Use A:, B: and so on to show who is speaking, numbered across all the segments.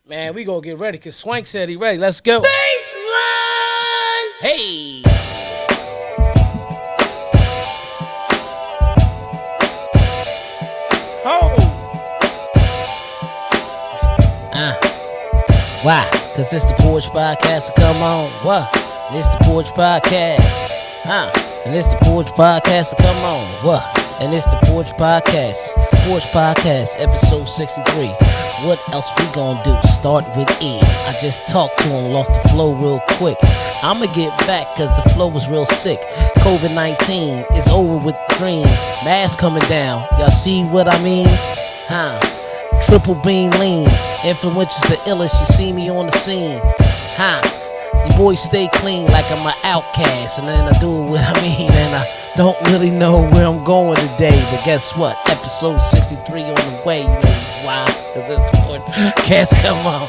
A: Man, we gonna get ready because Swank said he ready. Let's go.
B: Baseline!
A: Hey!
B: Oh!
A: Why? Because it's the Porch Podcast. So come on. What? It's the Porch Podcast. And it's the Porch Podcast. So come on. What? And it's the Porch Podcast. Porch Podcast, episode 63. What else we gonna do? Start with E. I just talked to him, lost the flow real quick. I'ma get back cause the flow was real sick. COVID-19 is over with the dream. Mask coming down. Y'all see what I mean? Triple beam lean. Influential's the illest. You see me on the scene. You boys stay clean like I'm an outcast. And then I do what I mean. And I don't really know where I'm going today. But guess what? Episode 63 on the way. You know why? Because it's the Porch Podcast. Come on.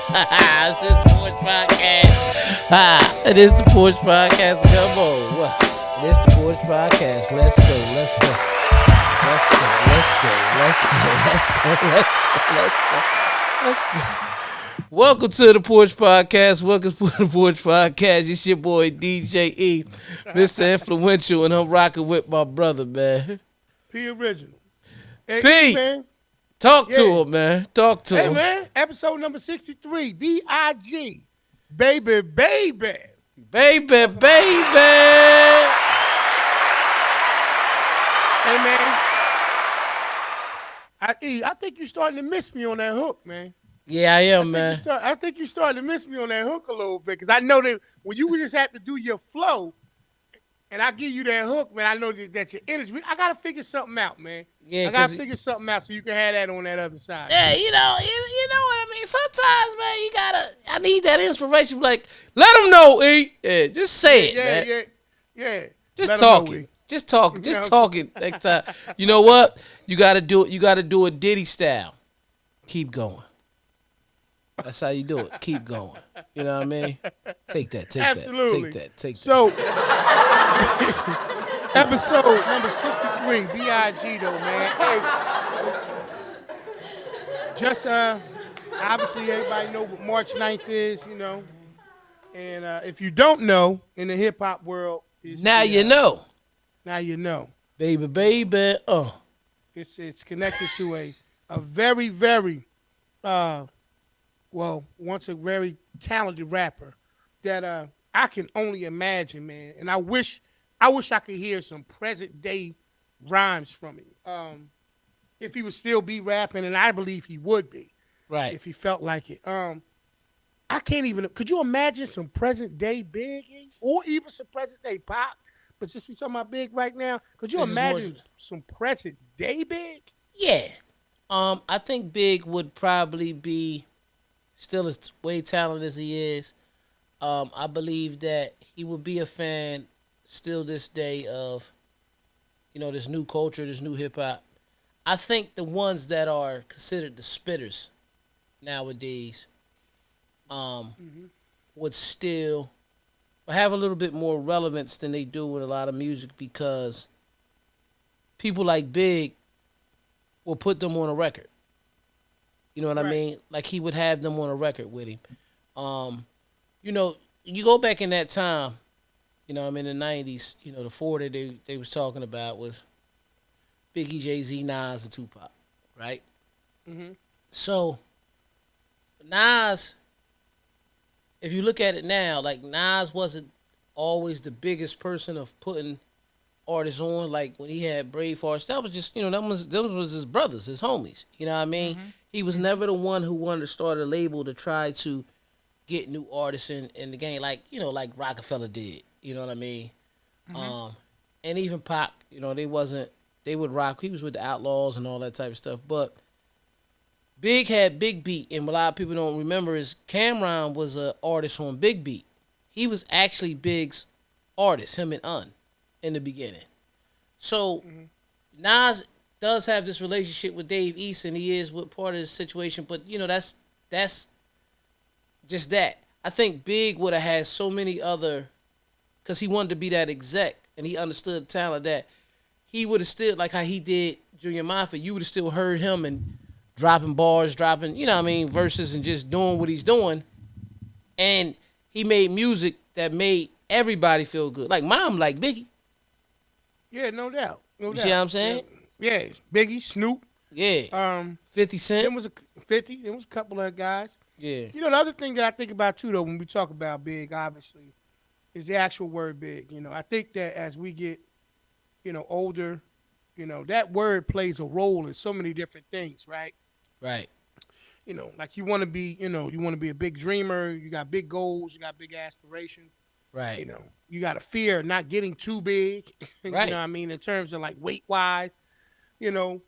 A: It's the Porch Podcast. It is the Porch Podcast. Come on. It is the Porch Podcast. Let's go. Let's go. Let's go. Let's go. Let's go. Let's go. Let's go. Let's go. Let's go. Welcome to the Porch Podcast. Welcome to the Porch Podcast. It's your boy DJ E, Mr. Enfluential, and I'm rocking with my brother, man.
B: P original.
A: P,
B: man.
A: Talk to him, man. Talk to him.
B: Hey, man. Episode number 63. B.I.G. Baby, baby.
A: Baby, baby.
B: Hey, man. I think you're starting to miss me on that hook, man.
A: Yeah, I am, man.
B: I think you're starting to miss me on that hook a little bit. Because I know that when you just have to do your flow, and I give you that hook, man, I know that your energy. I got to figure something out, man.
A: Yeah,
B: I got to figure something out so you can have that on that other side.
A: Yeah, you know what I mean? Sometimes, man, I need that inspiration. Like, let them know, E. Yeah, just say it, man.
B: Yeah.
A: Just talking. Just talking. Just talking next time. You know what? You gotta do it. You gotta do it Diddy style. Keep going. That's how you do it. Keep going. You know what I mean? Take that.
B: Absolutely.
A: Take that.
B: So, episode number 63, B.I.G. though, man. Hey, just obviously everybody know what March 9th is, you know. And if you don't know, in the hip hop world,
A: now you know.
B: Now you know.
A: Baby.
B: It's connected to a very, very once a very talented rapper that I can only imagine, man. And I wish I could hear some present day rhymes from him. If he would still be rapping, and I believe he would be.
A: Right.
B: If he felt like it. I can't even, could you imagine some present day Big or even some present day Pop? But since we talking about Big right now, could you imagine some present day Big?
A: Yeah. I think Big would probably be still as way talented as he is. I believe that he would be a fan still this day of, this new culture, this new hip hop. I think the ones that are considered the spitters nowadays would still have a little bit more relevance than they do with a lot of music because people like Big will put them on a record. You know what I mean? Like he would have them on a record with him. You go back in that time, in the 90s, the four that they was talking about was Biggie, Jay-Z, Nas, and Tupac, right? Mm-hmm. So, Nas, if you look at it now, like Nas wasn't always the biggest person of putting artists on. Like when he had Bravehearts, that was just, those was his brothers, his homies. You know what I mean? Mm-hmm. He was never the one who wanted to start a label to try to get new artists in the game, like Rockefeller did. You know what I mean? Mm-hmm. And even Pac, they would rock. He was with the Outlaws and all that type of stuff. But Big had Big Beat, and a lot of people don't remember is Cameron was an artist on Big Beat. He was actually Big's artist, him and Un, in the beginning. So Nas does have this relationship with Dave East, and he is with part of the situation. But that's just that. I think Big would have had so many other, because he wanted to be that exec, and he understood the talent that he would have still, like how he did Junior Mafia. You would have still heard him and dropping bars, dropping, you know what I mean, verses and just doing what he's doing. And he made music that made everybody feel good. Like mom like Biggie.
B: Yeah, no doubt, no
A: You see what
B: doubt.
A: I'm
B: Yeah,
A: saying?
B: yeah. Biggie, Snoop,
A: Yeah.
B: um,
A: 50 Cent.
B: them was a 50. There was a couple of guys.
A: Yeah.
B: You know, the other thing that I think about too, though, when we talk about big, obviously, is the actual word big. You know, I think that as we get, older, that word plays a role in so many different things, right?
A: Right.
B: Like you want to be, you want to be a big dreamer. You got big goals. You got big aspirations.
A: Right.
B: You got a fear of not getting too big. You know
A: Right.
B: what I mean? In terms of like weight wise, so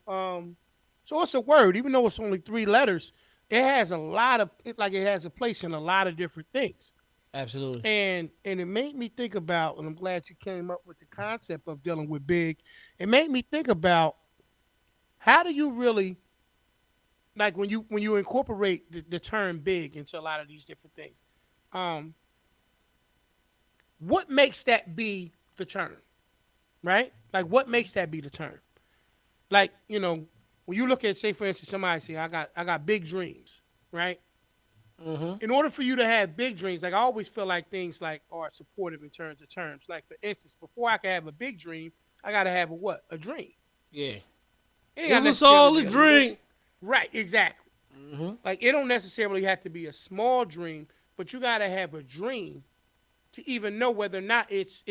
B: it's a word, even though it's only three letters. It has a lot of it has a place in a lot of different things.
A: Absolutely.
B: And it made me think about, and I'm glad you came up with the concept of dealing with big. It made me think about how do you really like when you incorporate the term big into a lot of these different things. Um, what makes that be the term, right? Like what makes that be the term? Like when you look at, say, for instance, somebody say I got big dreams, right?
A: Mm-hmm.
B: In order for you to have big dreams, like I always feel like things like are supportive in terms of terms. Like for instance, before I can have a big dream, I gotta have a what? A dream.
A: Yeah.
B: It ain't
A: It
B: gotta
A: was
B: necessarily
A: all a
B: be a lit.
A: dream.
B: Right, exactly.
A: Mm-hmm.
B: Like it don't necessarily have to be a small dream, but you gotta have a dream to even know whether or not it's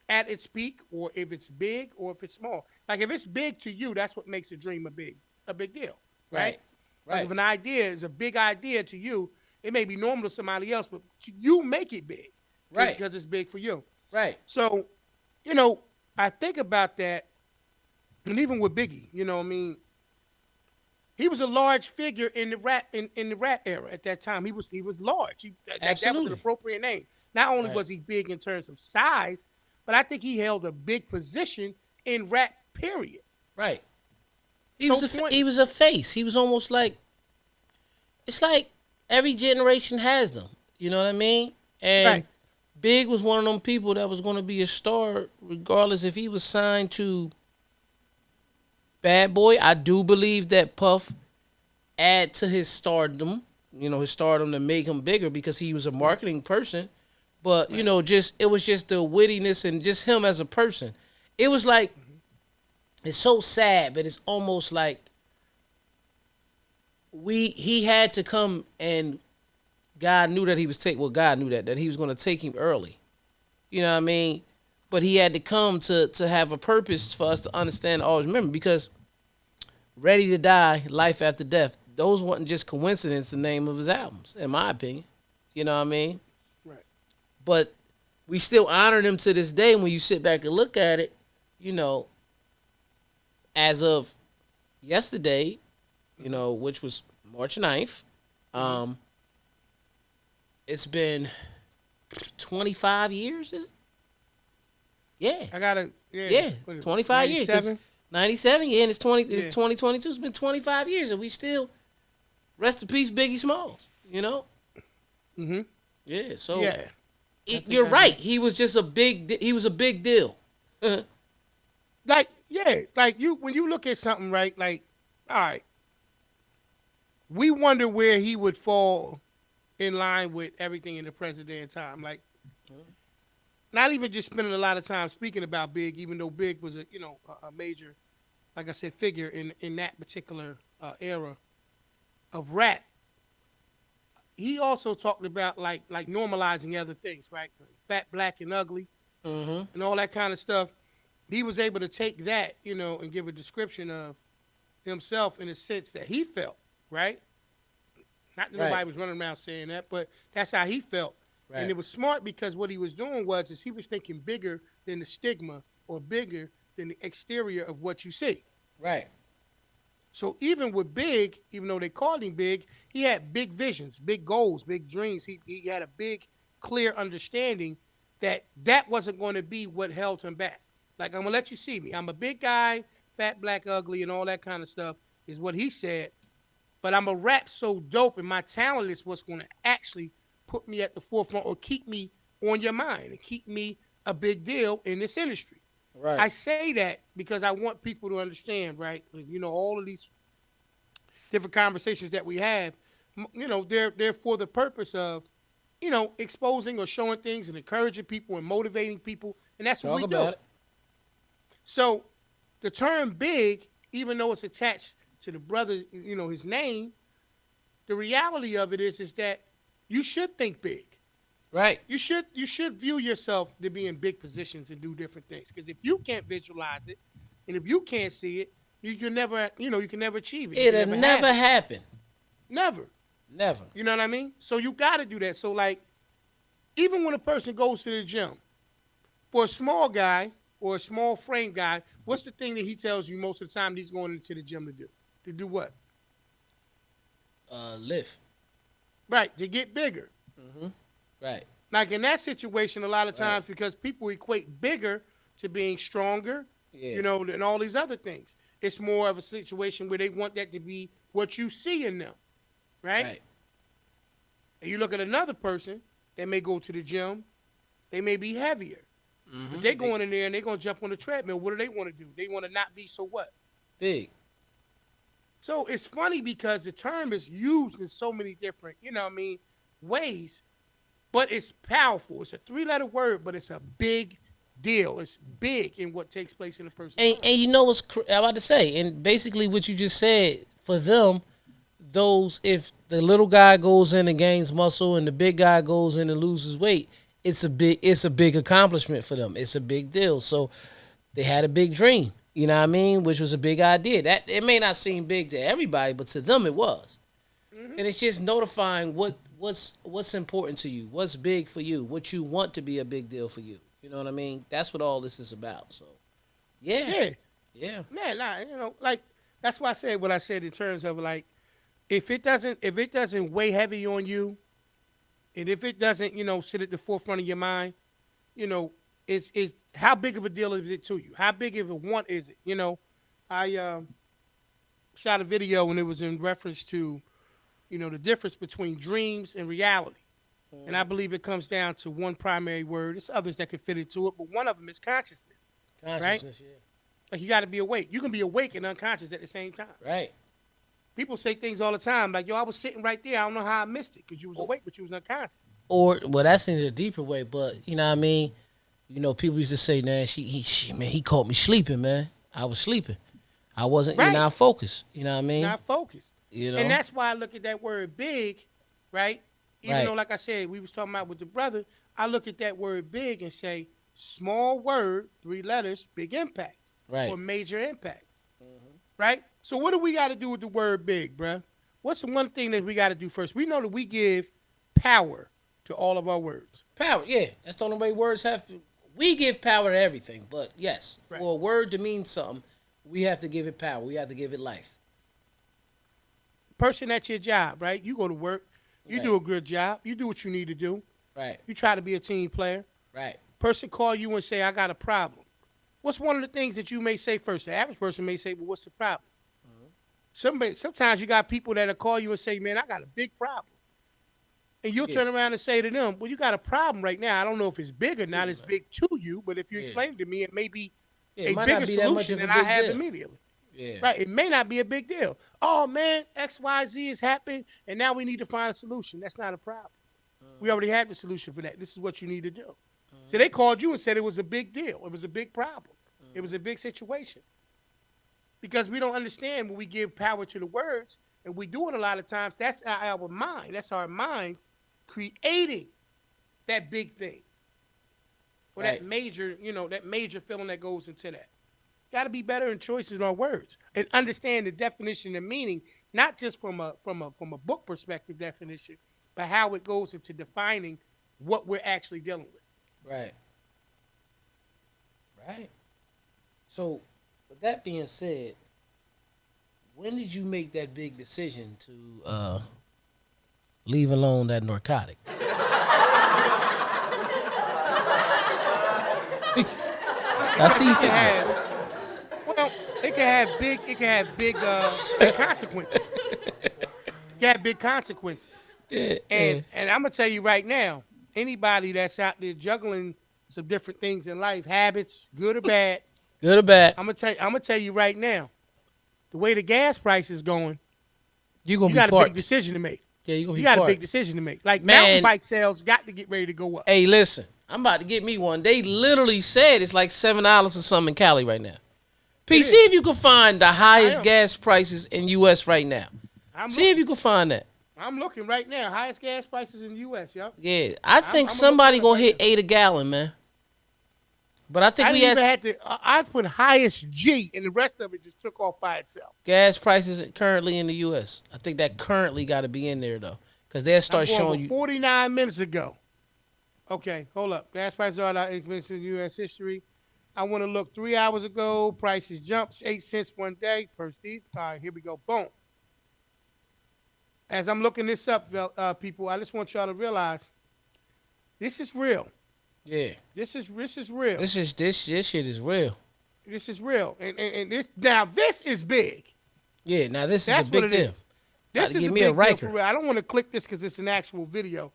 B: at its peak, or if it's big, or if it's small. Like if it's big to you, that's what makes a dream a big deal, right?
A: Right.
B: Like if
A: Right.
B: an idea is a big idea to you, it may be normal to somebody else, but you make it big
A: Right.
B: because it's big for you.
A: Right.
B: So, you know, I think about that, and even with Biggie, I mean, he was a large figure in the rap era at that time. He was large. That was an
A: Absolutely.
B: appropriate name. Not only
A: Right.
B: was he big in terms of size, but I think he held a big position in rap. Period.
A: Right.
B: So point.
A: He was a face. He was almost like, it's like every generation has them. You know what I mean?
B: Right.
A: And Big was one of them people that was going to be a star regardless if he was signed to Bad Boy. I do believe that Puff add to his stardom, his stardom to make him bigger because he was a marketing person. But,
B: Right.
A: just it was just the wittiness and just him as a person. It was like,
B: Mm-hmm.
A: it's so sad, but it's almost like he had to come, and God knew that he was God knew that he was going to take him early. You know what I mean? But he had to come to have a purpose for us to understand, always remember, because Ready to Die, Life After Death, those wasn't just coincidence, the name of his albums, in my opinion. You know what I mean?
B: Right.
A: But we still honor them to this day. When you sit back and look at it, you know, as of yesterday, which was March 9th,
B: Mm-hmm.
A: um, it's been 25 years, is it? Yeah.
B: I gotta. Yeah.
A: Yeah,
B: What is it,
A: 25 years. 'Cause
B: 97?
A: 97, yeah, and
B: Yeah.
A: it's 2022. It's been 25 years, and we still, rest in peace, Biggie Smalls.
B: Mm-hmm.
A: Yeah. So
B: Yeah. I think
A: you're
B: I agree.
A: right. He was just he was a big deal.
B: Like, yeah, like when you look at something, right? Like, all right, we wonder where he would fall in line with everything in the present day and time. Like, not even just spending a lot of time speaking about Big, even though Big was a major, like I said, figure in that particular era of rap. He also talked about like normalizing other things, right? Fat, black, and ugly,
A: Mm-hmm.
B: and all that kind of stuff. He was able to take that, and give a description of himself in a sense that he felt, right? Not that
A: Right.
B: nobody was running around saying that, but that's how he felt. And
A: Right.
B: it was smart because what he was doing is he was thinking bigger than the stigma, or bigger than the exterior of what you see.
A: Right.
B: So even with Big, even though they called him Big, he had big visions, big goals, big dreams. He had a big, clear understanding that that wasn't going to be what held him back. Like, I'm gonna let you see me. I'm a big guy, fat, black, ugly, and all that kind of stuff is what he said. But I'm a rap so dope, and my talent is what's going to actually put me at the forefront, or keep me on your mind, and keep me a big deal in this industry. I
A: Right.
B: say that because I want people to understand, right? 'Cause, all of these different conversations that we have, they're for the purpose of, exposing or showing things and encouraging people and motivating people, and that's what
A: Talk
B: we do.
A: about it.
B: So the term big, even though it's attached to the brother, his name, the reality of it is that you should think big.
A: Right.
B: You should view yourself to be in big positions and do different things. Because if you can't visualize it, and if you can't see it, you can never achieve it. You can
A: It'll
B: never have
A: never
B: it.
A: happen.
B: Never.
A: Never.
B: You know what I mean? So you got to do that. So like, even when a person goes to the gym, for a small guy or a small frame guy, what's the thing that he tells you most of the time he's going into the gym to do? To do what?
A: Lift.
B: Right. To get bigger.
A: Mm-hmm. Right.
B: Like in that situation, a lot of
A: Right.
B: times because people equate bigger to being stronger,
A: Yeah.
B: and all these other things. It's more of a situation where they want that to be what you see in them, right?
A: Right.
B: And you look at another person that may go to the gym, they may be heavier, but they're going in there and they're going to jump on the treadmill. What do they want to do? They want to not be so what?
A: Big.
B: So it's funny because the term is used in so many different, ways, but it's powerful. It's a three-letter word, but it's a big deal. It's big in what takes place in a person's
A: And
B: life.
A: and you know what's I'm about to say, and basically what you just said for them, those if the little guy goes in and gains muscle and the big guy goes in and loses weight, it's a big accomplishment for them. It's a big deal. So they had a big dream, you know what I mean, which was a big idea. That it may not seem big to everybody, but to them it was.
B: Hmm.
A: And it's just notifying what's important to you, what's big for you, what you want to be a big deal for you. You know what I mean? That's what all this is about. So yeah,
B: Yeah,
A: yeah,
B: man, nah, like that's why I said what I said in terms of like if it doesn't weigh heavy on you, and if it doesn't sit at the forefront of your mind, you know, it's how big of a deal is it to you? How big of a want is it? I shot a video and it was in reference to the difference between dreams and reality. And I believe it comes down to one primary word. There's others that could fit into it, but one of them is consciousness, right?
A: consciousness. Yeah,
B: Like you got to be awake. You can be awake and unconscious at the same time.
A: right.
B: People say things all the time like, "Yo, I was sitting right there. I don't know how I missed it because you was awake, but you was unconscious."
A: Or well, that's in a deeper way, but you know what I mean. You know, people used to say, "Man, man, he caught me sleeping, man. I was sleeping. I wasn't,
B: Right.
A: not focused. You know what I
B: You're
A: mean?
B: not focused.
A: You
B: And
A: know,
B: that's why I look at that word big, right? Even
A: right,
B: though, like I said, we was talking about with the brother, I look at that word big and say, small word, three letters, big impact or
A: right.
B: major impact, right? So what do we got to do with the word big, bruh? What's the one thing that we got to do first? We know that we give power to all of our words.
A: Power. Yeah, that's the only way words have to. We give power to everything, but yes,
B: Right.
A: for a word to mean something, we have to give it power. We have to give it life.
B: Person at your job, right? You go to work, you
A: Right,
B: do a good job, you do what you need to do,
A: right,
B: you try to be a team player.
A: right,
B: Person call you and say, I got a problem. What's one of the things that you may say first? The average person may say, well, what's the problem? Sometimes you got people that'll call you and say, man, I got a big problem. And you'll
A: yeah,
B: turn around and say to them, well, you got a problem right now. I don't know if it's big or
A: yeah,
B: not. It's big to you, but if you
A: yeah.
B: explain it to me, it may be
A: Yeah, it
B: a
A: might
B: bigger
A: not be that much
B: solution
A: of a
B: than I
A: big
B: have
A: deal.
B: immediately.
A: Yeah,
B: Right? It may not be a big deal. Oh man, XYZ has happened, and now we need to find a solution. That's not a problem. We already have the solution for that. This is what you need to do. So they called you and said it was a big deal. It was a big problem. It was a big situation. Because we don't understand when we give power to the words, and we do it a lot of times, that's our mind. That's our minds creating that big thing or
A: right,
B: that major feeling that goes into that. Got to be better in choices on words and understand the definition and meaning, not just from a book perspective definition, but how it goes into defining what we're actually dealing with.
A: right, right. So, with that being said, when did you make that big decision to leave alone that narcotic? I see you
B: It can
A: thinking that.
B: have well, it can have big consequences. It can have big consequences.
A: Yeah,
B: And
A: yeah.
B: and I'm gonna tell you right now, anybody that's out there juggling some different things in life, habits, good or bad,
A: Good or bad?
B: I'm gonna tell you right now, the way the gas price is going,
A: You gonna
B: You
A: be
B: got a big
A: parked.
B: decision to make.
A: Yeah, you gonna
B: You
A: be
B: got a
A: parked.
B: big decision to make. Like mountain
A: Man,
B: bike sales got to get ready to go up.
A: hey, listen. I'm about to get me one. They literally said it's like $7 or something in Cali right now.
B: It
A: P, see
B: is.
A: if you can find the
B: I
A: highest
B: am.
A: gas prices in U.S. right now.
B: I'm
A: See if
B: looking.
A: you can find that.
B: I'm looking right now. Highest gas prices in the U.S. Yup.
A: Yeah, I
B: I'm
A: think
B: gonna look
A: somebody
B: that up
A: gonna
B: right now.
A: hit 8 a gallon, man. But I think
B: I
A: we
B: didn't
A: had
B: even have to. I put highest G, and the rest of it just took off by itself.
A: gas prices currently in the U.S. I think that currently got to be in there though, because they'll
B: I'm
A: start
B: going
A: showing
B: with
A: you.
B: 49 minutes ago. Okay, hold up. Gas prices are not increasing in U.S. history. I want to look 3 hours ago. Prices jumped 8 cents one day. First these. All right, here we go. Boom. As I'm looking this up, people, I just want y'all to realize this is real.
A: Yeah,
B: This is real.
A: this shit is real.
B: This is real. And this now this is big.
A: Yeah, now this is a
B: That's what
A: big
B: it
A: deal.
B: is.
A: About
B: This
A: to
B: is
A: give
B: a
A: me a
B: big deal for
A: Riker.
B: real. I don't want to click this because it's an actual video.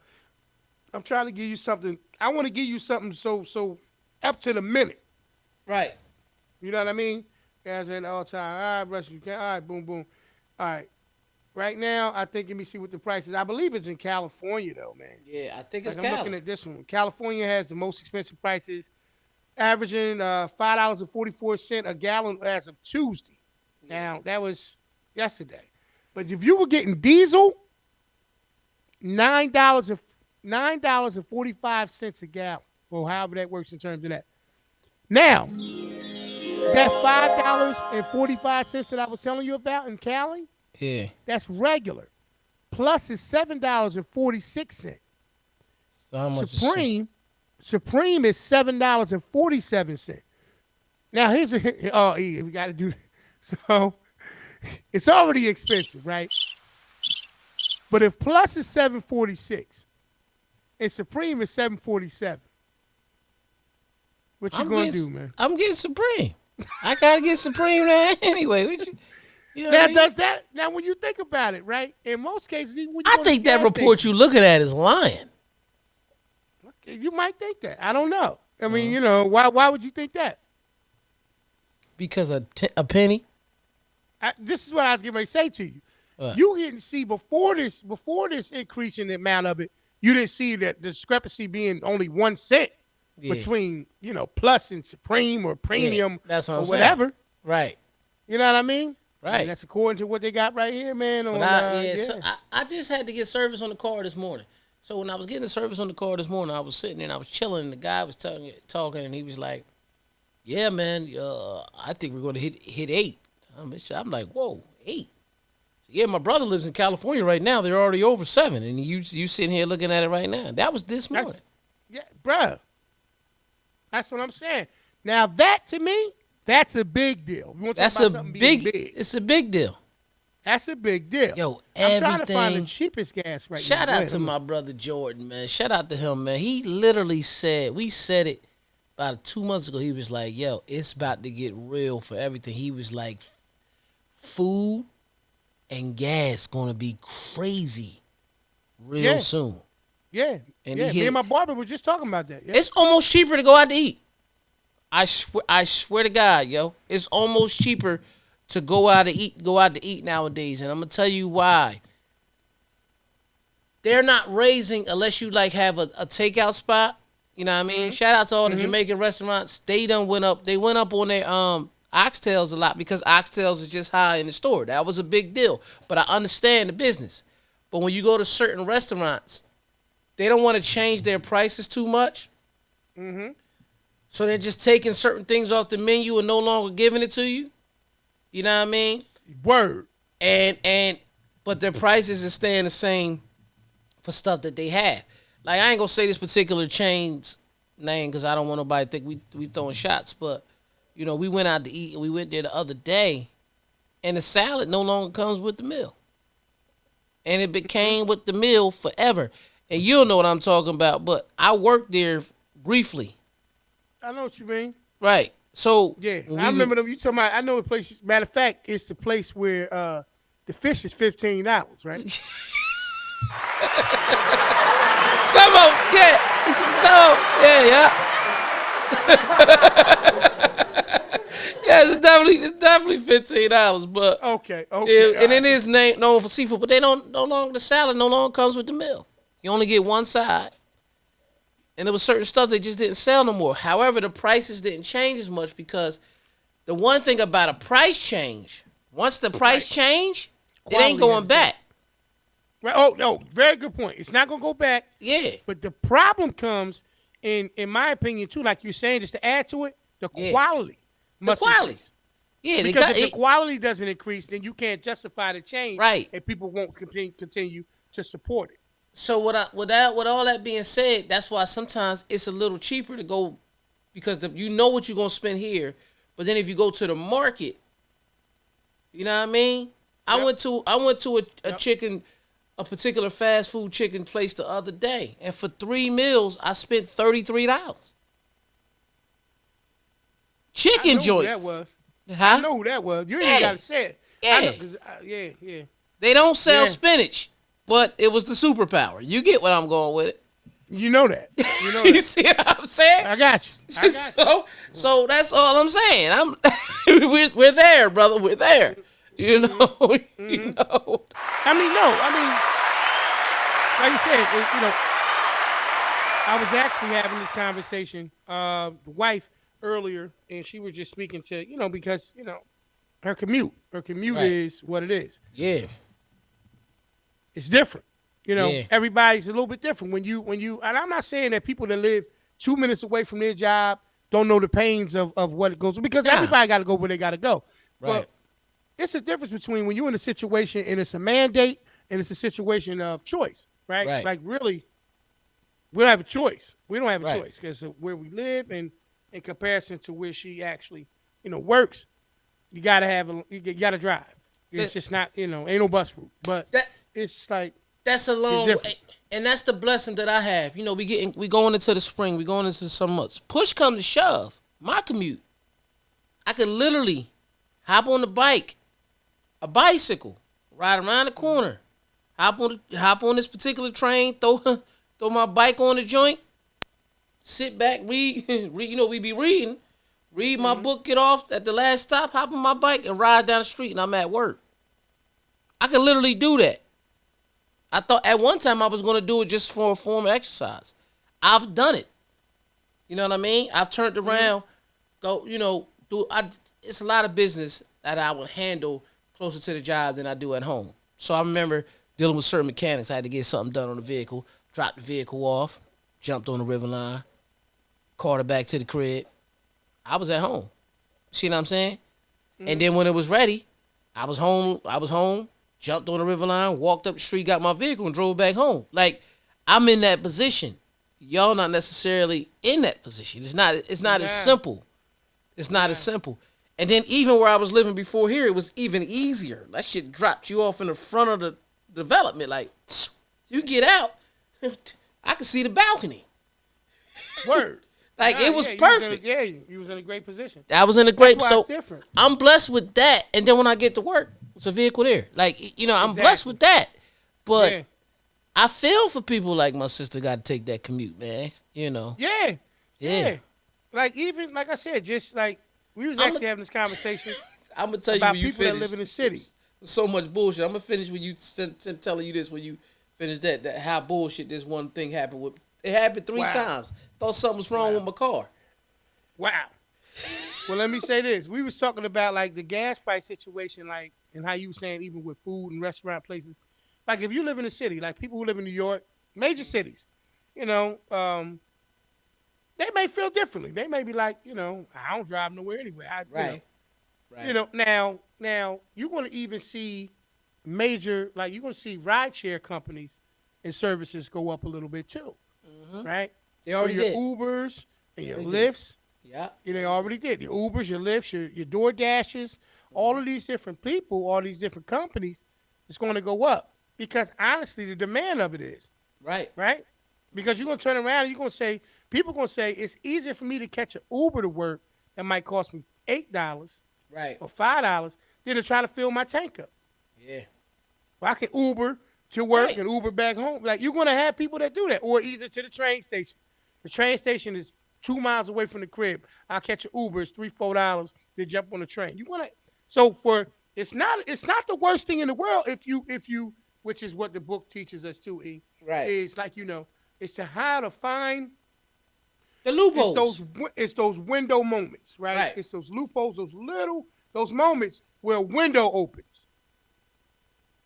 B: I'm trying to give you something. I want to give you something so up to the minute.
A: Right.
B: You know what I mean? Guys at all time. All right, Russ, you can. All right, boom, boom. All right. Right now, I think let me see what the price is. I believe it's in California though, man.
A: Yeah, I think it's
B: Like I'm
A: Cali.
B: looking at this one. California has the most expensive prices, averaging $5.44 a gallon as of Tuesday. Now that was yesterday, but if you were getting diesel, $9.45 a gallon, or however that works in terms of that. Now that $5.45 that I was telling you about in Cali,
A: Yeah.
B: that's regular. Plus it's $7.46.
A: So how much?
B: Supreme is $7.47. Now here's a we got to do so. It's already expensive, right? But if Plus is $7.46 and Supreme is $7.47, what you gonna do, man?
A: I'm getting Supreme. I gotta get Supreme now anyway. You know
B: Now
A: what I mean?
B: does that? Now when you think about it, right? In most cases, even when you
A: I
B: go to
A: think
B: the
A: that
B: gas
A: report
B: station,
A: you looking at is lying.
B: you might think that. I don't know. I mean, you know, why would you think that?
A: Because a penny.
B: This is what I was getting ready to say to you.
A: What?
B: You didn't see before this increase in the amount of it. You didn't see that the discrepancy being only 1 cent between Plus and Supreme or Premium
A: that's what
B: or
A: I'm
B: whatever.
A: saying. Right.
B: You know what I mean?
A: Right.
B: And that's according to what they got right here, man.
A: But I just had to get service on the car this morning. So when I was getting the service on the car this morning, I was sitting there and I was chilling. And the guy was talking, and he was like, "Yeah, man, I think we're going to hit 8." I'm like, "Whoa, 8?" Yeah, my brother lives in California right now. They're already over 7, and you sitting here looking at it right now. That was this morning.
B: Yeah, bruh. That's what I'm saying. Now that to me, that's a big deal. You want to talk
A: That's
B: about
A: a
B: something being big?
A: It's a big deal.
B: That's a big deal.
A: Yo,
B: I'm trying to find the
A: everything.
B: cheapest gas right now.
A: Shout
B: Go
A: out
B: ahead,
A: to
B: I'm
A: my brother Jordan, man. Shout out to him, man. He literally we said it about 2 months ago. He was like, "Yo, it's about to get real for everything." He was like, "Food and gas gonna be crazy real soon."
B: Yeah,
A: And
B: yeah. Me and my barber were just talking about that. Yeah.
A: It's almost cheaper to go out to eat. I swear to God, yo, it's almost cheaper to go out to eat nowadays, and I'm gonna tell you why. They're not raising unless you like have a takeout spot. You know what I mean? Shout out to all the Jamaican restaurants. They done went up. They went up on their oxtails a lot because oxtails is just high in the store. That was a big deal. But I understand the business. But when you go to certain restaurants, they don't want to change their prices too much. So they're just taking certain things off the menu and no longer giving it to you. You know what I mean?
B: Word.
A: But their prices are staying the same for stuff that they have. Like, I ain't gonna say this particular chain's name because I don't want nobody to think we throwing shots. But we went out to eat and we went there the other day, and the salad no longer comes with the meal, and it became with the meal forever. And you'll know what I'm talking about. But I worked there briefly.
B: I know what you mean.
A: Right. So
B: yeah, I remember them. You talking about? I know the place. Matter of fact, it's the place where the fish is $15, right?
A: Some of yeah. Yeah, it's definitely $15, but
B: Okay, okay, all
A: and it
B: right.
A: is named known for seafood, but they don't no longer the salad no longer comes with the meal. You only get one side, and there was certain stuff they just didn't sell no more. However, the prices didn't change as much because the one thing about a price change, once the price
B: Right.
A: change, it ain't
B: Quality
A: going
B: hasn't changed.
A: back.
B: Right. Oh no, very good point. It's not gonna go back,
A: Yeah,
B: but the problem comes in my opinion too. Like you're saying, just to add to it, the
A: yeah,
B: quality
A: the
B: must
A: quality.
B: increase.
A: Yeah, they
B: Because
A: got
B: if the
A: it
B: quality doesn't increase, then you can't justify the change,
A: right.
B: and people won't continue to support it.
A: So with all that being said, that's why sometimes it's a little cheaper to go because you know what you're gonna spend here, but then if you go to the market, you know what I mean.
B: Yep.
A: I went to a
B: Yep.
A: chicken, a particular fast food chicken place the other day, and for 3 meals I spent $33.
B: I
A: Chicken
B: know who
A: joint,
B: that was. I
A: huh?
B: know who that was. You ain't even
A: Yeah,
B: gotta say it. I know,
A: yeah.
B: cause yeah, yeah,
A: They don't sell
B: yeah.
A: spinach, but it was the superpower. You get what I'm going with it.
B: You know that. You know
A: You
B: that.
A: see what I'm saying?
B: I got you. I got you.
A: So that's all I'm saying. We're there, brother. We're there. You know, you
B: Hmm.
A: know.
B: I mean, no. I mean, like you said, I was actually having this conversation, the wife earlier, and she was just speaking to, because her commute
A: Right.
B: is what it is.
A: Yeah.
B: It's different.
A: Yeah.
B: Everybody's a little bit different. And I'm not saying that people that live 2 minutes away from their job don't know the pains of what it goes through, because
A: Nah.
B: everybody got to go where they got to go.
A: Right.
B: But it's a difference between when you're in a situation and it's a mandate and it's a situation of choice, right?
A: Right.
B: Like really, we don't have a choice. We don't have a
A: Right.
B: choice because of where we live and in comparison to where she actually, works. You gotta drive. It's
A: That
B: just not, ain't no bus route. But
A: that-
B: it's just like
A: that's a
B: it's
A: long
B: different.
A: way. And that's the blessing that I have. You know, we going into the spring, we going into the summer months. Push come to shove. My commute. I could literally hop on the bike, a bicycle, ride around the corner, hop on this particular train, throw throw my bike on the joint, sit back, read, read. You know, we be reading, read my
B: Hmm.
A: book, get off at the last stop, hop on my bike, and ride down the street, and I'm at work. I can literally do that. I thought at one time I was going to do it just for a form of exercise. I've done it. You know what I mean? I've turned
B: Hmm.
A: around, go, do. It's a lot of business that I would handle closer to the job than I do at home. So I remember dealing with certain mechanics. I had to get something done on the vehicle, dropped the vehicle off, jumped on the river line, called it back to the crib. I was at home. See what I'm saying? And
B: Hmm.
A: then when it was ready, I was home. Jumped on the river line, walked up the street, got my vehicle, and drove back home. Like I'm in that position. Y'all not necessarily in that position. It's not. It's not as
B: Nah,
A: simple. It's not as
B: nah.
A: simple. And then even where I was living before here, it was even easier. That shit dropped you off in the front of the development. Like you get out, I could see the balcony.
B: Word.
A: Like
B: Nah,
A: it was
B: yeah,
A: perfect.
B: you was in a great position.
A: I was in a
B: That's
A: great.
B: why it's
A: So
B: different.
A: I'm blessed with that. And then when I get to work, it's a vehicle there. Like I'm blessed
B: Exactly.
A: with that. But
B: Yeah.
A: I feel for people like my sister got to take that commute, man.
B: Yeah.
A: Yeah.
B: Yeah. Like even like I said, just like we was
A: I'm
B: actually having this conversation
A: gonna tell you when
B: about
A: you
B: people that
A: finish.
B: live in the city.
A: So much bullshit. I'm gonna finish when you telling you this when you finish that how bullshit this one thing happened with. It happened three
B: Wow.
A: times. Thought something was wrong
B: Wow.
A: with my car.
B: Wow. Well, let me say this. We was talking about like the gas price situation, like and how you were saying even with food and restaurant places. Like if you live in a city, like people who live in New York, major cities, you know, they may feel differently. They may be like, I don't drive nowhere anyway.
A: Right. Right.
B: Now you're gonna even see major, like you're gonna see rideshare companies and services go up a little bit too, right?
A: They
B: So
A: already
B: your
A: did.
B: Ubers and
A: They
B: your
A: already did.
B: Lyfts,
A: Yeah.
B: they already did. Your Ubers, your Lyfts, your Door Dashes, all of these different people, all these different companies, it's going to go up because honestly, the demand of it is
A: Right.
B: right. Because you're gonna turn around and you're gonna say, people gonna say it's easier for me to catch an Uber to work that might cost me $8
A: Right.
B: or $5 than to try to fill my tank up.
A: Yeah.
B: Well, I can Uber to work
A: Right.
B: and Uber back home. Like you're gonna have people that do that, or either to the train station. The train station is 2 miles away from the crib. I'll catch an Uber. It's $3, $4. to jump on the train. You want to. So for it's not the worst thing in the world if you which is what the book teaches us too.
A: Right.
B: Is like it's to how to find
A: The
B: it's those
A: loopholes.
B: it's those window moments, right?
A: Right.
B: It's those loopholes, those moments where a window opens.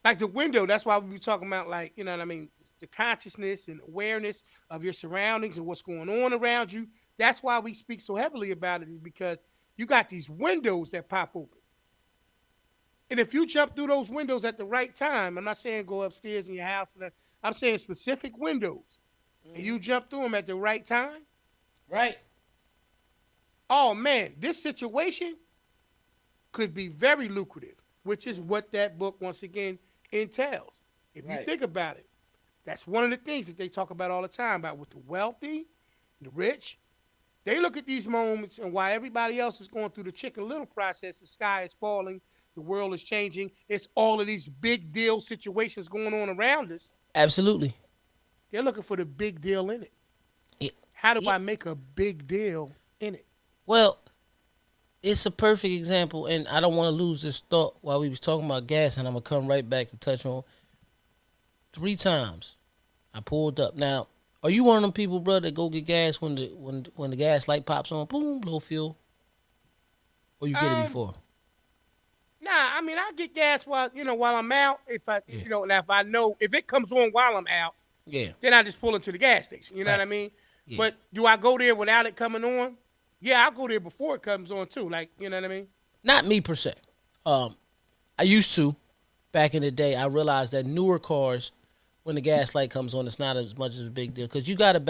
B: Like the window, that's why we be talking about like, you know what I mean, the consciousness and awareness of your surroundings and what's going on around you. That's why we speak so heavily about it, is because you got these windows that pop open. And if you jump through those windows at the right time, I'm not saying go upstairs in your house, I'm saying specific windows, and
A: Mm-hmm.
B: you jump through them at the right time,
A: Right.
B: oh man, this situation could be very lucrative, which is
A: Mm-hmm.
B: what that book once again entails. If you
A: Right.
B: think about it, that's one of the things that they talk about all the time about with the wealthy, the rich. They look at these moments and while everybody else is going through the chicken little process, the sky is falling, the world is changing, it's all of these big deal situations going on around us.
A: Absolutely.
B: They're looking for the big deal in it.
A: It,
B: How do
A: yeah.
B: I make a big deal in it?
A: Well, it's a perfect example, and I don't want to lose this thought while we was talking about gas, and I'm gonna come right back to touch on 3 times I pulled up. Now, are you one of them people, bro, that go get gas when the gas light pops on, boom, blow fuel, or you get it
B: Um,
A: before?
B: Nah, I mean I get gas while I'm out. If I
A: Yeah.
B: now if I know if it comes on while I'm out,
A: Yeah.
B: then I just pull into the gas station. You know what
A: Right.
B: I mean?
A: Yeah.
B: But do I go there without it coming on? Yeah, I'll go there before it comes on too. Like, you know what I mean?
A: Not me per se. Um, I used to back in the day. I realized that newer cars, when the gas light comes on, it's not as much of a big deal because you got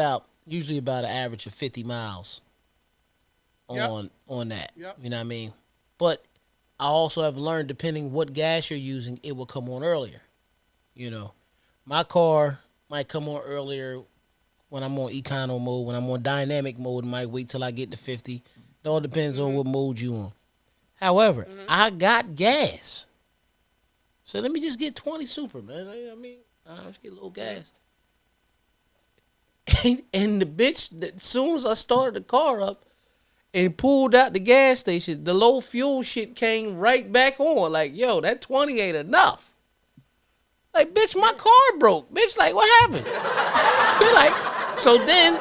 A: usually about an average of 50 miles
B: Yep.
A: on that.
B: Yep.
A: You know what I mean? But I also have learned, depending what gas you're using, it will come on earlier. You know, my car might come on earlier when I'm on econo mode. When I'm on dynamic mode, it might wait till I get to 50. It all depends on
B: Mhm.
A: what mode you on. However,
B: Mhm.
A: I got gas, so let me just get 20 super, man. I mean, I'll just get a little
B: Mhm.
A: gas. And the bitch, as soon as I started the car up and pulled out the gas station, the low fuel shit came right back on. Like, yo, that 20 ain't enough. Like, bitch, my
B: Yeah.
A: car broke. Bitch, like, what happened? Be like, so then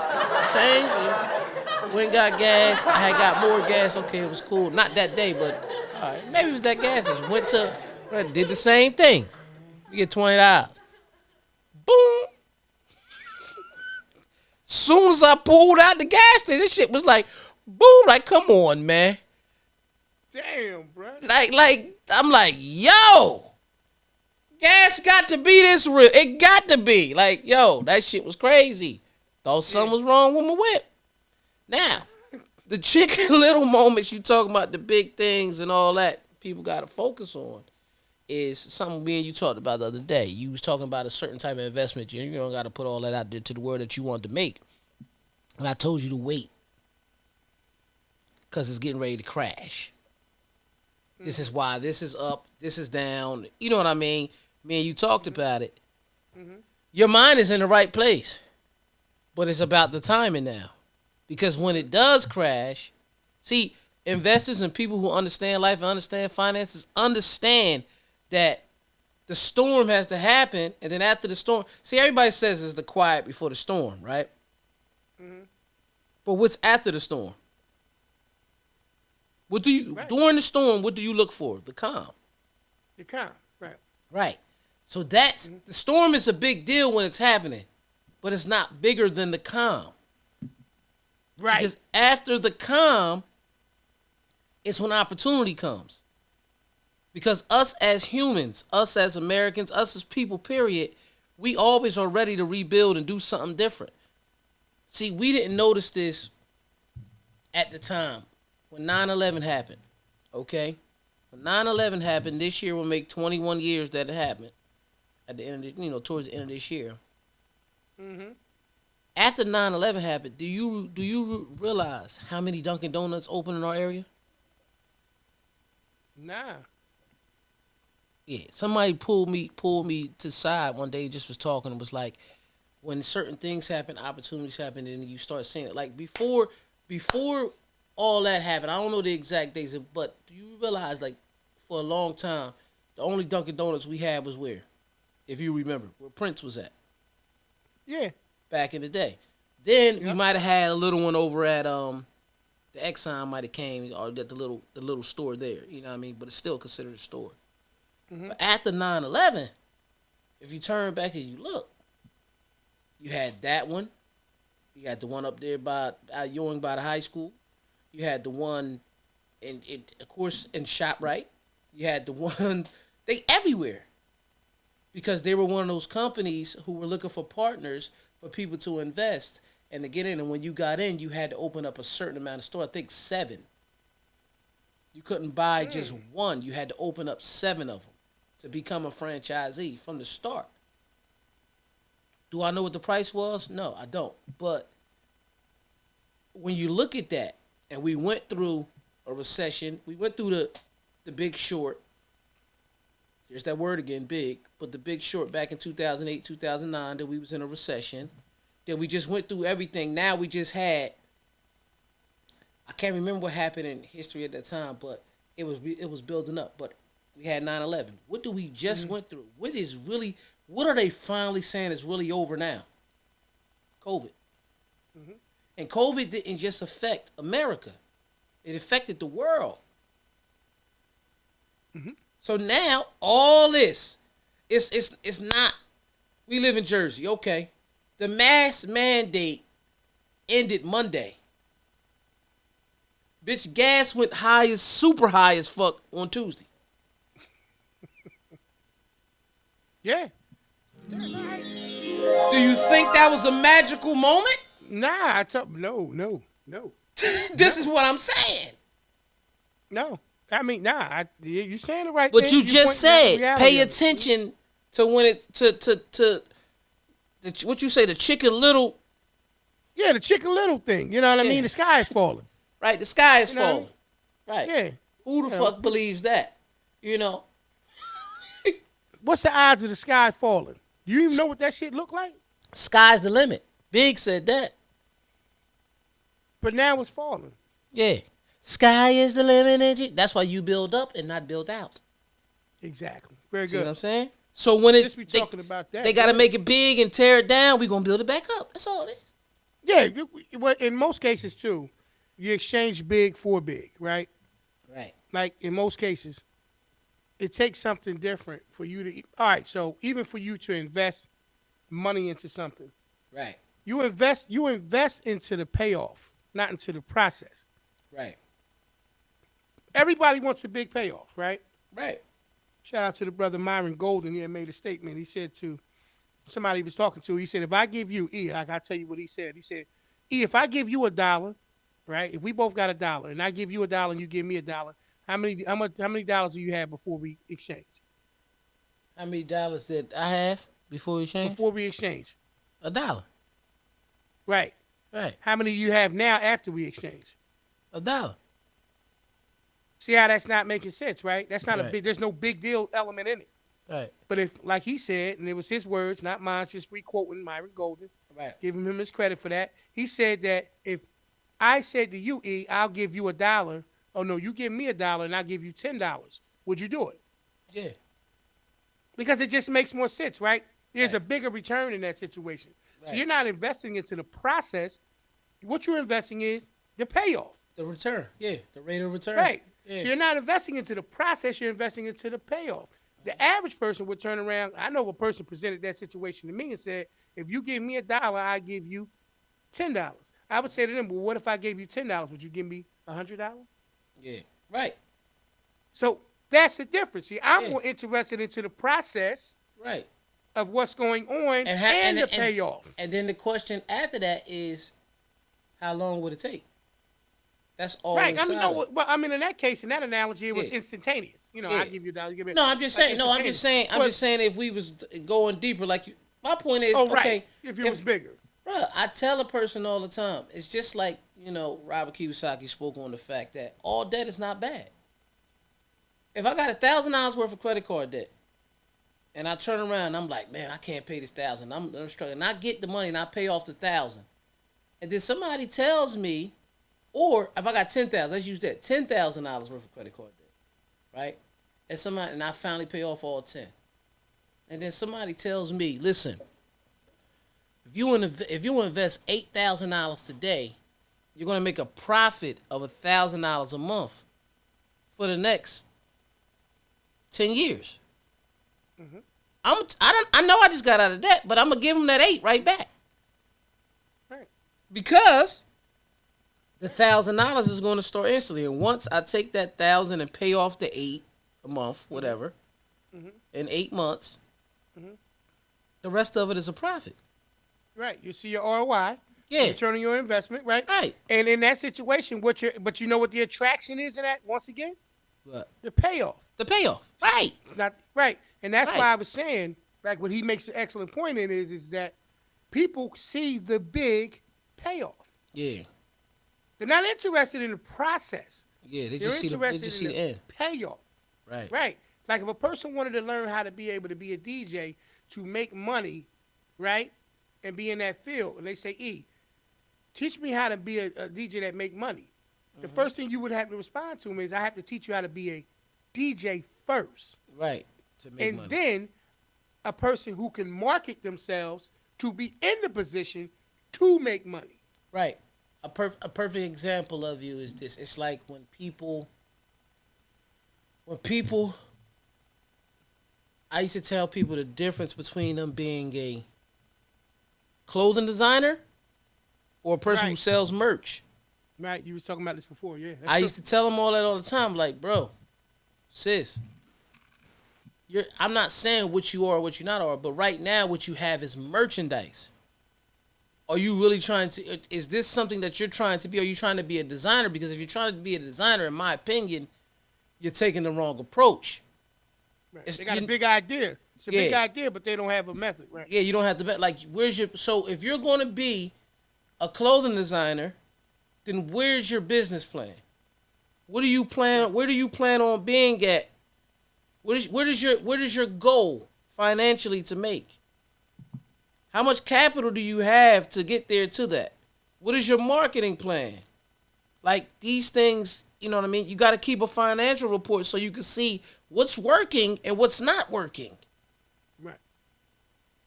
A: changed and went and got gas. I had got more gas. Okay, it was cool. Not that day, but all right, maybe it was that gas station. Did the same thing. You get $20. Boom. Soon as I pulled out the gas station, this shit was like, boom. Like, come on, man.
B: Damn, bro.
A: Like, I'm like, yo, gas got to be this real. It got to be. Like, yo, that shit was crazy. Thought
B: Yeah.
A: something was wrong with my whip. Now, the chicken little moments you talking about, the big things and all that people got to focus on is something me and you talked about the other day. You was talking about a certain type of investment. You don't got to put all that out there to the world that you want to make. And I told you to wait because it's getting ready to crash. This is
B: Mhm.
A: why this is up, this is down. You know what I mean? Me and you talked
B: Mhm.
A: about it.
B: Mhm.
A: Your mind is in the right place, but it's about the timing now. Because when
B: Mhm.
A: it does crash, see, investors and people who understand life and understand finances understand that the storm has to happen, and then after the storm, see, everybody says it's the quiet before the storm, right?
B: Mhm.
A: But what's after the storm? What do you
B: Right.
A: during the storm? What do you look for? The calm,
B: You're calm. Right.
A: right? So that's
B: Mhm.
A: the storm is a big deal when it's happening, but it's not bigger than the calm
B: Right.
A: because after the calm, it's when opportunity comes. Because us as humans, us as Americans, us as people, period, we always are ready to rebuild and do something different. See, we didn't notice this at the time when 9/11 happened. Okay? When 9/11 happened, this year will make 21 years that it happened. At the end of towards the end of this year.
B: Mhm.
A: After 9/11 happened, do you realize how many Dunkin' Donuts opened in our area?
B: Nah.
A: Yeah. Somebody pulled me to the side one day, just was talking and was like, when certain things happen, opportunities happen, and you start seeing it. Like before all that happened. I don't know the exact dates, but do you realize, like, for a long time, the only Dunkin' Donuts we had was where? If you remember, where Prince was at
B: Yeah.
A: back in the day. Then we
B: Yep.
A: might have had a little one over at the Exxon might have came or at the little store there. You know what I mean? But it's still considered a store.
B: Hmm.
A: But after 9/11, if you turn back and you look, you had that one. You had the one up there by Ewing by the high school. You had the one in of course in ShopRite. You had the one they everywhere because they were one of those companies who were looking for partners for people to invest and to get in. And when you got in, you had to open up a certain amount of store. I think 7. You couldn't buy just one. You had to open up 7 of them to become a franchisee from the start. Do I know what the price was? No, I don't. But when you look at that, and we went through a recession, we went through the Big Short. There's that word again, big. But the Big Short back in 2008, 2009, that we was in a recession. Then we just went through everything. Now we just had. I can't remember what happened in history at that time, but it was building up. But we had 9/11. What do we just went through? What are they finally saying is really over now? COVID.
B: Hmm.
A: And COVID didn't just affect America. It affected the world.
B: Hmm.
A: So now all this, it's not. We live in Jersey, okay. The mask mandate ended Monday. Bitch, gas went super high as fuck on Tuesday.
B: Yeah.
A: Do you think that was a magical moment?
B: Nah, I tell no, no, no,
A: This is
B: no,
A: what I'm saying.
B: no. I mean, nah. You're saying the right
A: But
B: thing.
A: you
B: You
A: just
B: pointing out the
A: said
B: reality
A: pay
B: of it.
A: attention to when it to what you say the Chicken Little,
B: Yeah, the Chicken Little thing. You know what I mean?
A: yeah,
B: The sky is falling.
A: right? The sky is
B: You know what I mean?
A: falling, right?
B: Yeah.
A: Who the
B: You know,
A: fuck believes that? You know,
B: what's the odds of the sky falling? You even know what that shit look like?
A: sky's the limit. Big said that.
B: But now it's falling.
A: Yeah, sky is the limit. That's why you build up and not build out.
B: Exactly. Very
A: See what
B: good.
A: I'm saying? So when
B: Just be
A: they,
B: talking about that.
A: they
B: Go
A: got to
B: ahead.
A: make it big and tear it down, we gonna build it back up. That's all it is.
B: Yeah. Well, in most cases too, you exchange big for big, right?
A: Right.
B: Like in most cases, it takes something different for you to. All right. So even for you to invest money into something,
A: Right.
B: you invest into the payoff, not into the process.
A: Right.
B: Everybody wants a big payoff, right?
A: Right.
B: Shout out to the brother Myron Golden. He had made a statement. He said to somebody he was talking to, he said, if I give you, E, I got to tell you what he said. He said, E, if I give you $1, right? If we both got $1 and I give you $1 and you give me $1, how many dollars do you have before we exchange?
A: How many dollars did I have before we change?
B: Before we exchange.
A: $1.
B: Right.
A: Right.
B: How many do you have now after we exchange?
A: $1.
B: See how that's not making sense, right? That's not a
A: Right.
B: big, there's no big deal element in it.
A: Right.
B: But if, like he said, and it was his words, not mine, just requoting Myron Golden,
A: Right.
B: giving him his credit for that. He said that if I said to you, E, I'll give you $1, oh no, you give me $1 and I'll give you $10, would you do it?
A: Yeah.
B: Because it just makes more sense, right? There's
A: Right.
B: a bigger return in that situation. So
A: Right.
B: you're not investing into the process. What you're investing is the payoff.
A: The return. Yeah. The rate of return.
B: Right.
A: Yeah.
B: So you're not investing into the process, you're investing into the payoff. The average person would turn around. I know a person presented that situation to me and said, if you give me $1, I give you $10. I would say to them, well, what if I gave you $10? Would you give me $100?
A: Yeah. Right.
B: So that's the difference. See, I'm
A: Yeah.
B: more interested into the process
A: Right.
B: of what's going on
A: And
B: and the payoff.
A: And then the question after that is, how long would it take? That's all.
B: Right. I mean,
A: inside
B: no,
A: of it.
B: well, I mean, in that case, in that analogy, it was
A: Yeah.
B: instantaneous. You know,
A: Yeah.
B: I give you $1, you give me.
A: No, I'm just
B: like
A: saying. No, I'm just saying. I'm
B: But-
A: just saying if we was going deeper, like you. My point is,
B: Oh, right.
A: okay,
B: If it was bigger.
A: bruh, I tell a person all the time. It's just like Robert Kiyosaki spoke on the fact that all debt is not bad. If I got $1,000 worth of credit card debt, and I turn around and I'm like, man, I can't pay this 1,000. I'm struggling. And I get the money and I pay off the 1,000, and then somebody tells me Or if I got 10,000, let's use that $10,000 worth of credit card debt, right? And I finally pay off all 10. And then somebody tells me, listen, if you invest $8,000 today, you're gonna make a profit of $1,000 a month for the next 10 years.
B: Mm-hmm.
A: I know I just got out of debt, but I'm gonna give them that 8 right back
B: Right.
A: because the $1,000 is going to start instantly. And once I take that 1,000 and pay off the 8 a month, whatever,
B: Mm-hmm.
A: in 8 months,
B: Mm-hmm.
A: the rest of it is a profit.
B: Right. You see your ROI,
A: Yeah,
B: return on your investment, right?
A: right.
B: And in that situation, but you know what the attraction is in that once again?
A: But
B: The payoff.
A: the payoff, right,
B: It's not right. And that's
A: right.
B: why I was saying, like what he makes an excellent point in is that people see the big payoff.
A: Yeah,
B: They're not interested in the process.
A: yeah.
B: They're
A: They
B: interested
A: just
B: in
A: see the
B: the
A: end.
B: payoff.
A: Right,
B: Right. Like if a person wanted to learn how to be able to be a DJ to make money, right? And be in that field, and they say, teach me how to be a DJ that make money. The first thing you would have to respond to me is I have to teach you how to be a DJ first.
A: right. To make
B: And
A: money.
B: then a person who can market themselves to be in the position to make money.
A: Right. A perfect example of you is this. It's like when people I used to tell people the difference between them being a clothing designer or a person who
B: Right.
A: sells merch.
B: Right. You was talking about this before. Yeah. That's
A: I
B: true.
A: used to tell them all that all the time. Like, bro, sis, I'm not saying what you are or what you not are, but right now what you have is merchandise. Are you really trying to? Is this something that you're trying to be? Are you trying to be a designer? Because if you're trying to be a designer, in my opinion, you're taking the wrong approach.
B: Right.
A: It's,
B: They got a
A: you,
B: big idea. It's a big
A: yeah,
B: idea, but they don't have a method. Right.
A: yeah. You don't have to bet. Like, where's your? So if you're going to be a clothing designer, then where's your business plan? What do you plan? Where do you plan on being at? What is your goal financially to make? How much capital do you have to get there to that? What is your marketing plan? Like these things, you know what I mean? You got to keep a financial report so you can see what's working and what's not working.
B: Right.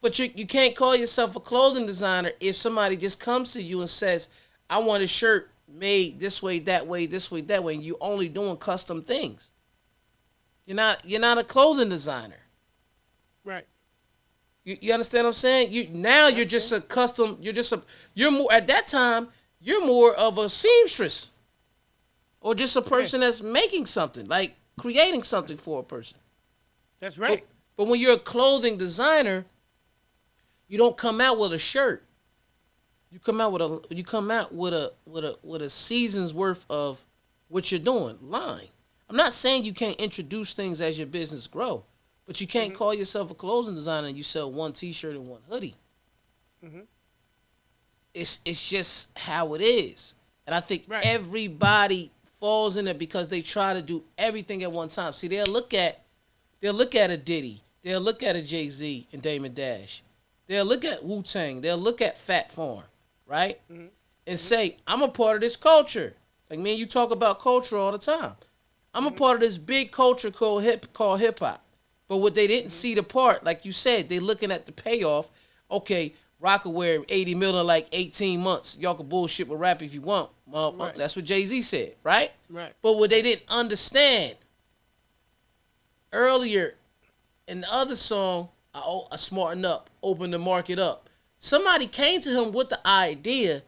A: But you can't call yourself a clothing designer if somebody just comes to you and says, I want a shirt made this way, that way, this way, that way, and you only doing custom things. You're not a clothing designer.
B: Right.
A: You understand what I'm saying? You're just a custom. You're more at that time. You're more of a seamstress, or just a person that's making something, like creating something for a person.
B: That's right.
A: But when you're a clothing designer, you don't come out with a shirt. You come out with a season's worth of what you're doing. Line. I'm not saying you can't introduce things as your business grow, but you can't call yourself a clothing designer and you sell one T-shirt and one hoodie.
B: Mm-hmm.
A: It's just how it is, and I think
B: Right.
A: everybody falls in it because they try to do everything at one time. See, they'll look at a Diddy, they'll look at a Jay-Z and Damon Dash, they'll look at Wu-Tang, they'll look at Fat Farm, right, and say, I'm a part of this culture. Like me and you talk about culture all the time. I'm a part of this big culture called hip hop. But what they didn't see the part, like you said, they looking at the payoff. Okay, Rock will wear 80 million in like 18 months. Y'all can bullshit with rap if you want.
B: Right.
A: That's what Jay-Z said, right?
B: Right.
A: But what they didn't understand earlier in the other song, I smarten up, open the market up. Somebody came to him with the idea.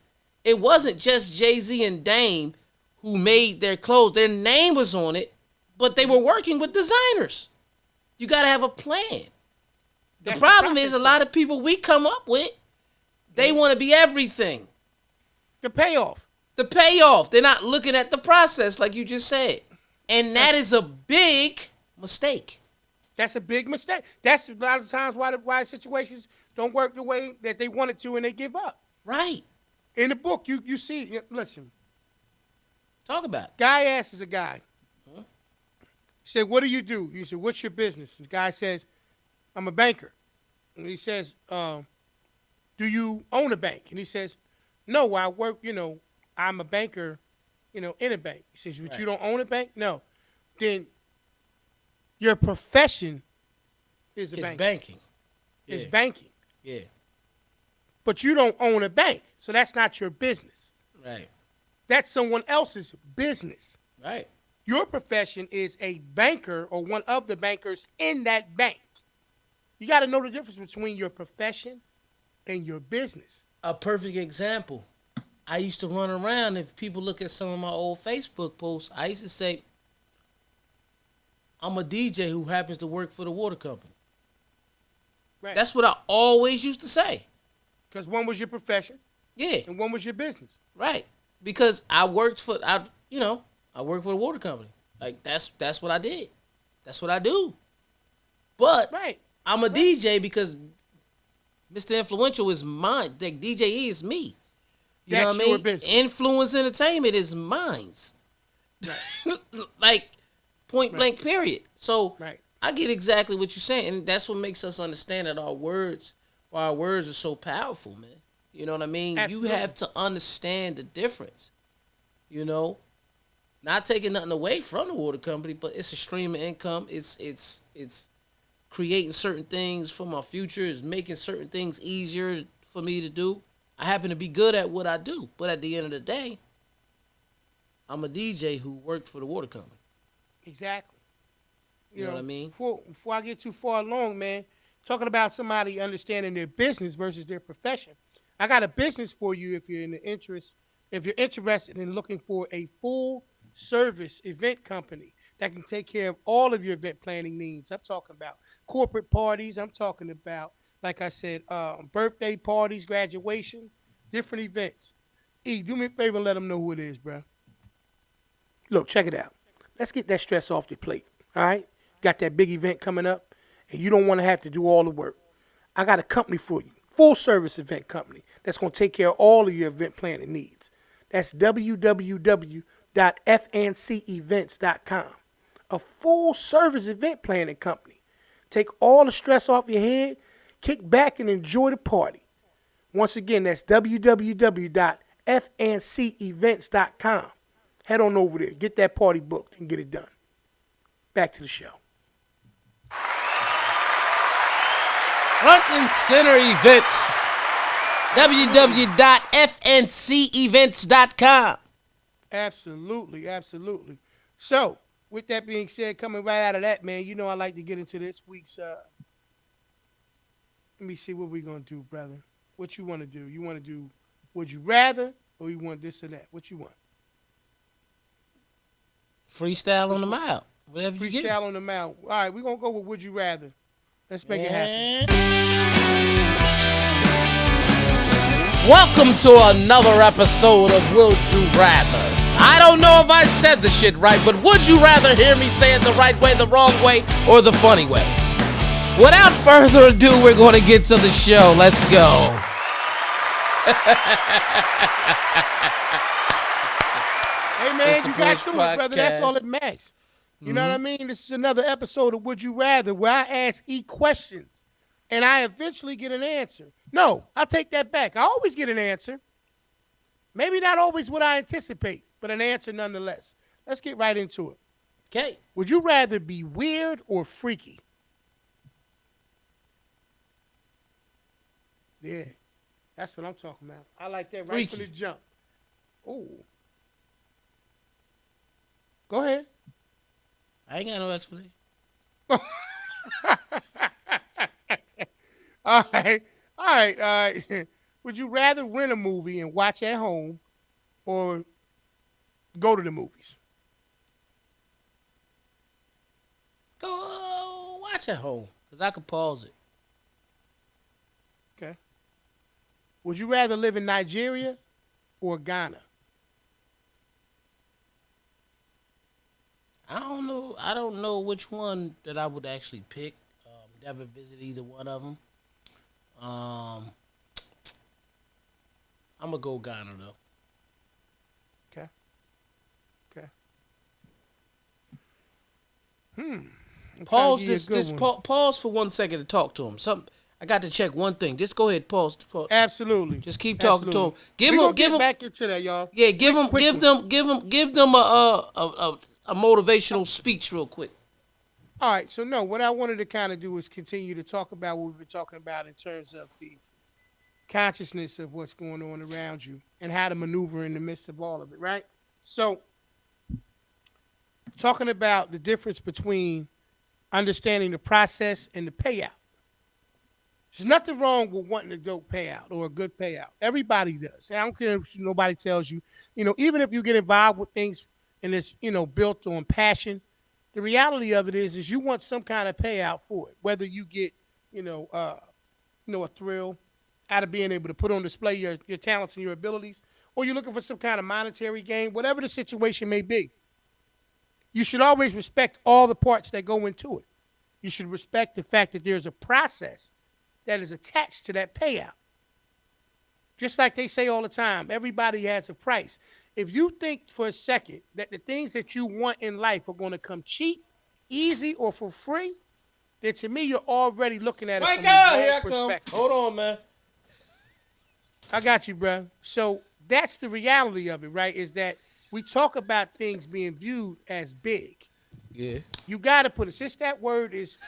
A: It wasn't just Jay-Z and Dame who made their clothes. Their name was on it, but they were working with designers. You got to have a plan. The
B: That's
A: problem
B: process
A: is a lot of people we come up with, they want to be everything.
B: The payoff.
A: The payoff. They're not looking at the process like you just said. And that is a big mistake.
B: That's a big mistake. That's a lot of times why situations don't work the way that they want it to and they give up.
A: Right.
B: In the book, you see, listen,
A: Talk about it.
B: guy asks a guy, he said, what do? You said, what's your business? The guy says, I'm a banker. And he says, do you own a bank? And he says, no, I work, I'm a banker in a bank. He says, but you
A: Right.
B: don't own a bank? No. Then your profession is a
A: It's
B: banker,
A: banking.
B: is
A: Yeah.
B: banking.
A: Yeah.
B: But you don't own a bank. So that's not your business.
A: Right.
B: That's someone else's business.
A: Right.
B: Your profession is a banker or one of the bankers in that bank. You got to know the difference between your profession and your business.
A: A perfect example. I used to run around. If people look at some of my old Facebook posts, I used to say, I'm a DJ who happens to work for the water company.
B: Right.
A: That's what I always used to say.
B: Because one was your profession
A: Yeah.
B: and one was your business.
A: Right. Because I work for the water company. Like that's what I did. That's what I do. But
B: Right.
A: I'm a
B: Right.
A: DJ because Mr. Influential is mine. Like DJE is me. You know
B: That's
A: what I
B: your
A: mean?
B: business.
A: Influence Entertainment is mine's.
B: Right.
A: Like point
B: Right.
A: blank period. So
B: Right.
A: I get exactly what you're saying, and that's what makes us understand that why our words are so powerful, man. You know what I mean?
B: Absolutely.
A: You have to understand the difference. You know, not taking nothing away from the water company, but it's a stream of income. It's creating certain things for my future. It's making certain things easier for me to do. I happen to be good at what I do, but at the end of the day, I'm a DJ who worked for the water company.
B: Exactly.
A: You know what I mean?
B: Before I get too far along, man, talking about somebody understanding their business versus their profession. I got a business for you if you're interested in looking for a full service event company that can take care of all of your event planning needs. I'm talking about corporate parties. I'm talking about, like I said, birthday parties, graduations, different events. E, do me a favor and let them know who it is, bro. Look, check it out. Let's get that stress off your plate. All right? Got that big event coming up, and you don't want to have to do all the work. I got a company for you, full service event company that's going to take care of all of your event planning needs. That's www.fncevents.com. A full service event planning company. Take all the stress off your head, kick back and enjoy the party. Once again, that's www.fncevents.com. Head on over there, get that party booked, and get it done. Back to the show.
A: Front and center events. www.fncevents.com.
B: Absolutely, absolutely. So, with that being said, coming right out of that, man, you know I like to get into this week's. Let me see what we're gonna do, brother. What you want to do? You want to do? Would you rather, or you want this or that? What you want?
A: Freestyle
B: What
A: on
B: you
A: the
B: want?
A: mile. Whatever you get.
B: Freestyle on the mount. All right, we're gonna go with would you rather. Let's make it happen.
A: Welcome to another episode of Would You Rather. I don't know if I said the shit right, but would you rather hear me say it the right way, the wrong way, or the funny way? Without further ado, we're going to get to the show. Let's go.
B: Hey man,
A: It's the
B: you got
A: Porch
B: through it, brother. That's all
A: Podcast.
B: that matters. You know what I mean? This is another episode of Would You Rather where I ask E questions and I eventually get an answer. No, I'll take that back. I always get an answer. Maybe not always what I anticipate, but an answer nonetheless. Let's get right into it.
A: Okay.
B: Would you rather be weird or freaky? Yeah, that's what I'm talking about. I like that right from the
A: Freaky.
B: jump. Oh. Go ahead.
A: I ain't got no explanation.
B: All right. All right. All right. Would you rather rent a movie and watch at home or go to the movies?
A: Go watch at home, because I can pause it.
B: Okay. Would you rather live in Nigeria or Ghana?
A: I don't know which one that I would actually pick. Never visit either one of them. I'm going to go Ghana, though.
B: Okay. Okay. I'm trying to
A: Pause
B: give you a
A: this.
B: good
A: This
B: one.
A: pause for 1 second to talk to him. I got to check one thing. Just go ahead, pause. Pause.
B: Absolutely.
A: Just keep talking to him.
B: Absolutely.
A: Give
B: We're
A: him,
B: gonna
A: give
B: get
A: him.
B: back into that, y'all.
A: Yeah, give him,
B: Quick
A: give
B: one.
A: them, give them a motivational speech real quick.
B: All right, so no, what I wanted to kind of do is continue to talk about what we've been talking about in terms of the consciousness of what's going on around you and how to maneuver in the midst of all of it, right? So, talking about the difference between understanding the process and the payout. There's nothing wrong with wanting a dope payout or a good payout. Everybody does. I don't care if nobody tells you. Even if you get involved with things and it's built on passion, the reality of it is you want some kind of payout for it. Whether you get a thrill out of being able to put on display your talents and your abilities, or you're looking for some kind of monetary gain, whatever the situation may be. You should always respect all the parts that go into it. You should respect the fact that there's a process that is attached to that payout. Just like they say all the time, everybody has a price. If you think for a second that the things that you want in life are going to come cheap, easy, or for free, then to me, you're already looking at it from the wrong perspective.
A: Hold on, man.
B: I got you, bro. So that's the reality of it, right? Is that we talk about things being viewed as big.
A: Yeah.
B: You got to put it. Since that word is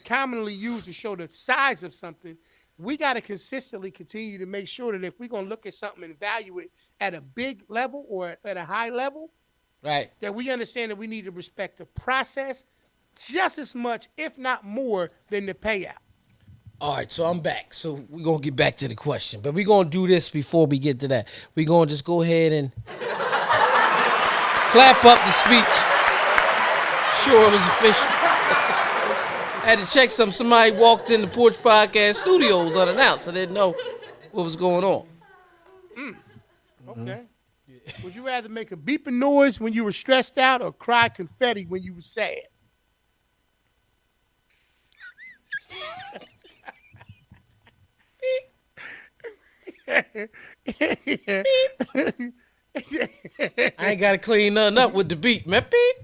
B: commonly used to show the size of something, we got to consistently continue to make sure that if we're going to look at something and value it at a big level or at a high level,
A: Right.
B: that we understand that we need to respect the process just as much, if not more, than the payout.
A: All right, so I'm back. So we're going to get back to the question. But we're going to do this before we get to that. We're going to just go ahead and clap up the speech. Sure, it was official. I had to check something. Somebody walked in the Porch Podcast studios unannounced. I didn't know what was going on.
B: Okay. Would you rather make a beeping noise when you were stressed out or cry confetti when you were sad?
A: I ain't got to clean nothing up with the beat, man. Beep.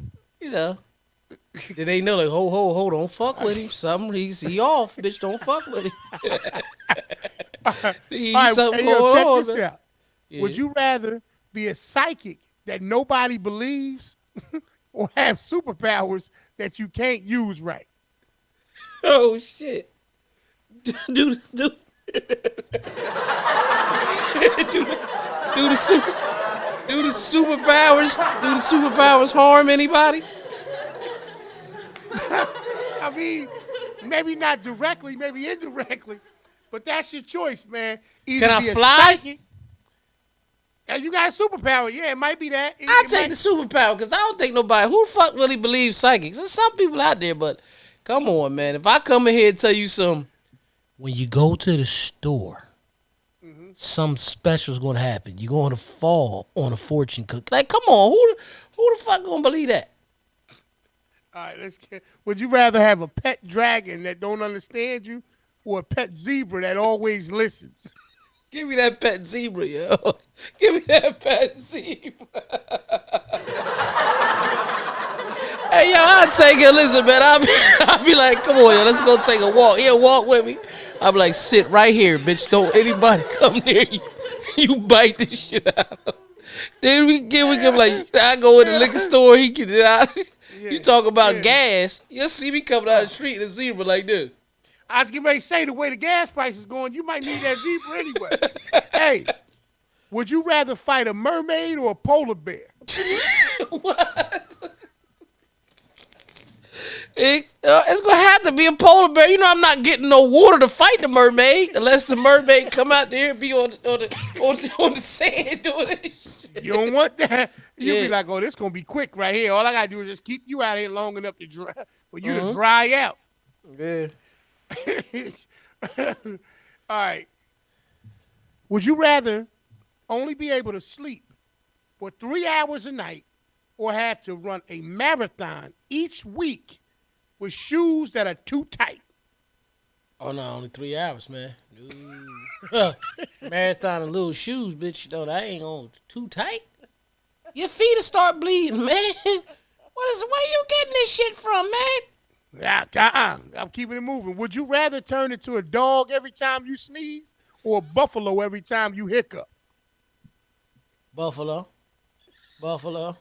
A: Did they know like, hold on, fuck with him. Something, he off, bitch, don't fuck with him.
B: All right,
A: something
B: hey, yo,
A: going
B: check
A: on,
B: this
A: man.
B: out.
A: Yeah.
B: Would you rather be a psychic that nobody believes or have superpowers that you can't use right?
A: Oh, shit. Do the superpowers harm anybody?
B: I mean, maybe not directly, maybe indirectly, but that's your choice, man. Either
A: Can I
B: be a
A: fly?
B: psychic, and you got a superpower. Yeah, it might be that.
A: I'll take the superpower because I don't think nobody, who the fuck really believes psychics? There's some people out there, but come on, man. If I come in here and tell you when you go to the store, something special's going to happen. You're going to fall on a fortune cookie. Like, come on. Who the fuck going to believe that?
B: All right, let's get. Would you rather have a pet dragon that don't understand you, or a pet zebra that always listens?
A: Give me that pet zebra, yo. Give me that pet zebra. Hey, yo, I'll take it. Listen, man. I'll be like, come on, yo, let's go take a walk. Yeah, walk with me. I'll be like, sit right here, bitch. Don't anybody come near you. You bite this shit out. Then we give like, I go in the liquor store, he get it out. You talk about gas, you'll see me coming out the street in a zebra like this.
B: I was getting ready to say, the way the gas price is going, you might need that zebra anyway. Hey, would you rather fight a mermaid or a polar bear?
A: What? It's gonna have to be a polar bear. You know I'm not getting no water to fight the mermaid unless the mermaid come out there and be on the sand doing it.
B: You don't want that. You'll be like, oh, this gonna be quick right here. All I gotta do is just keep you out here long enough to dry for you to dry out.
A: Yeah.
B: All right. Would you rather only be able to sleep for 3 hours a night or have to run a marathon each week with shoes that are too tight?
A: Oh no, only 3 hours, man. No. Marathon and little shoes, bitch. No, that ain't on too tight. Your feet will start bleeding, man. Where you getting this shit from, man?
B: I'm keeping it moving. Would you rather turn into a dog every time you sneeze or a buffalo every time you hiccup?
A: Buffalo. Buffalo.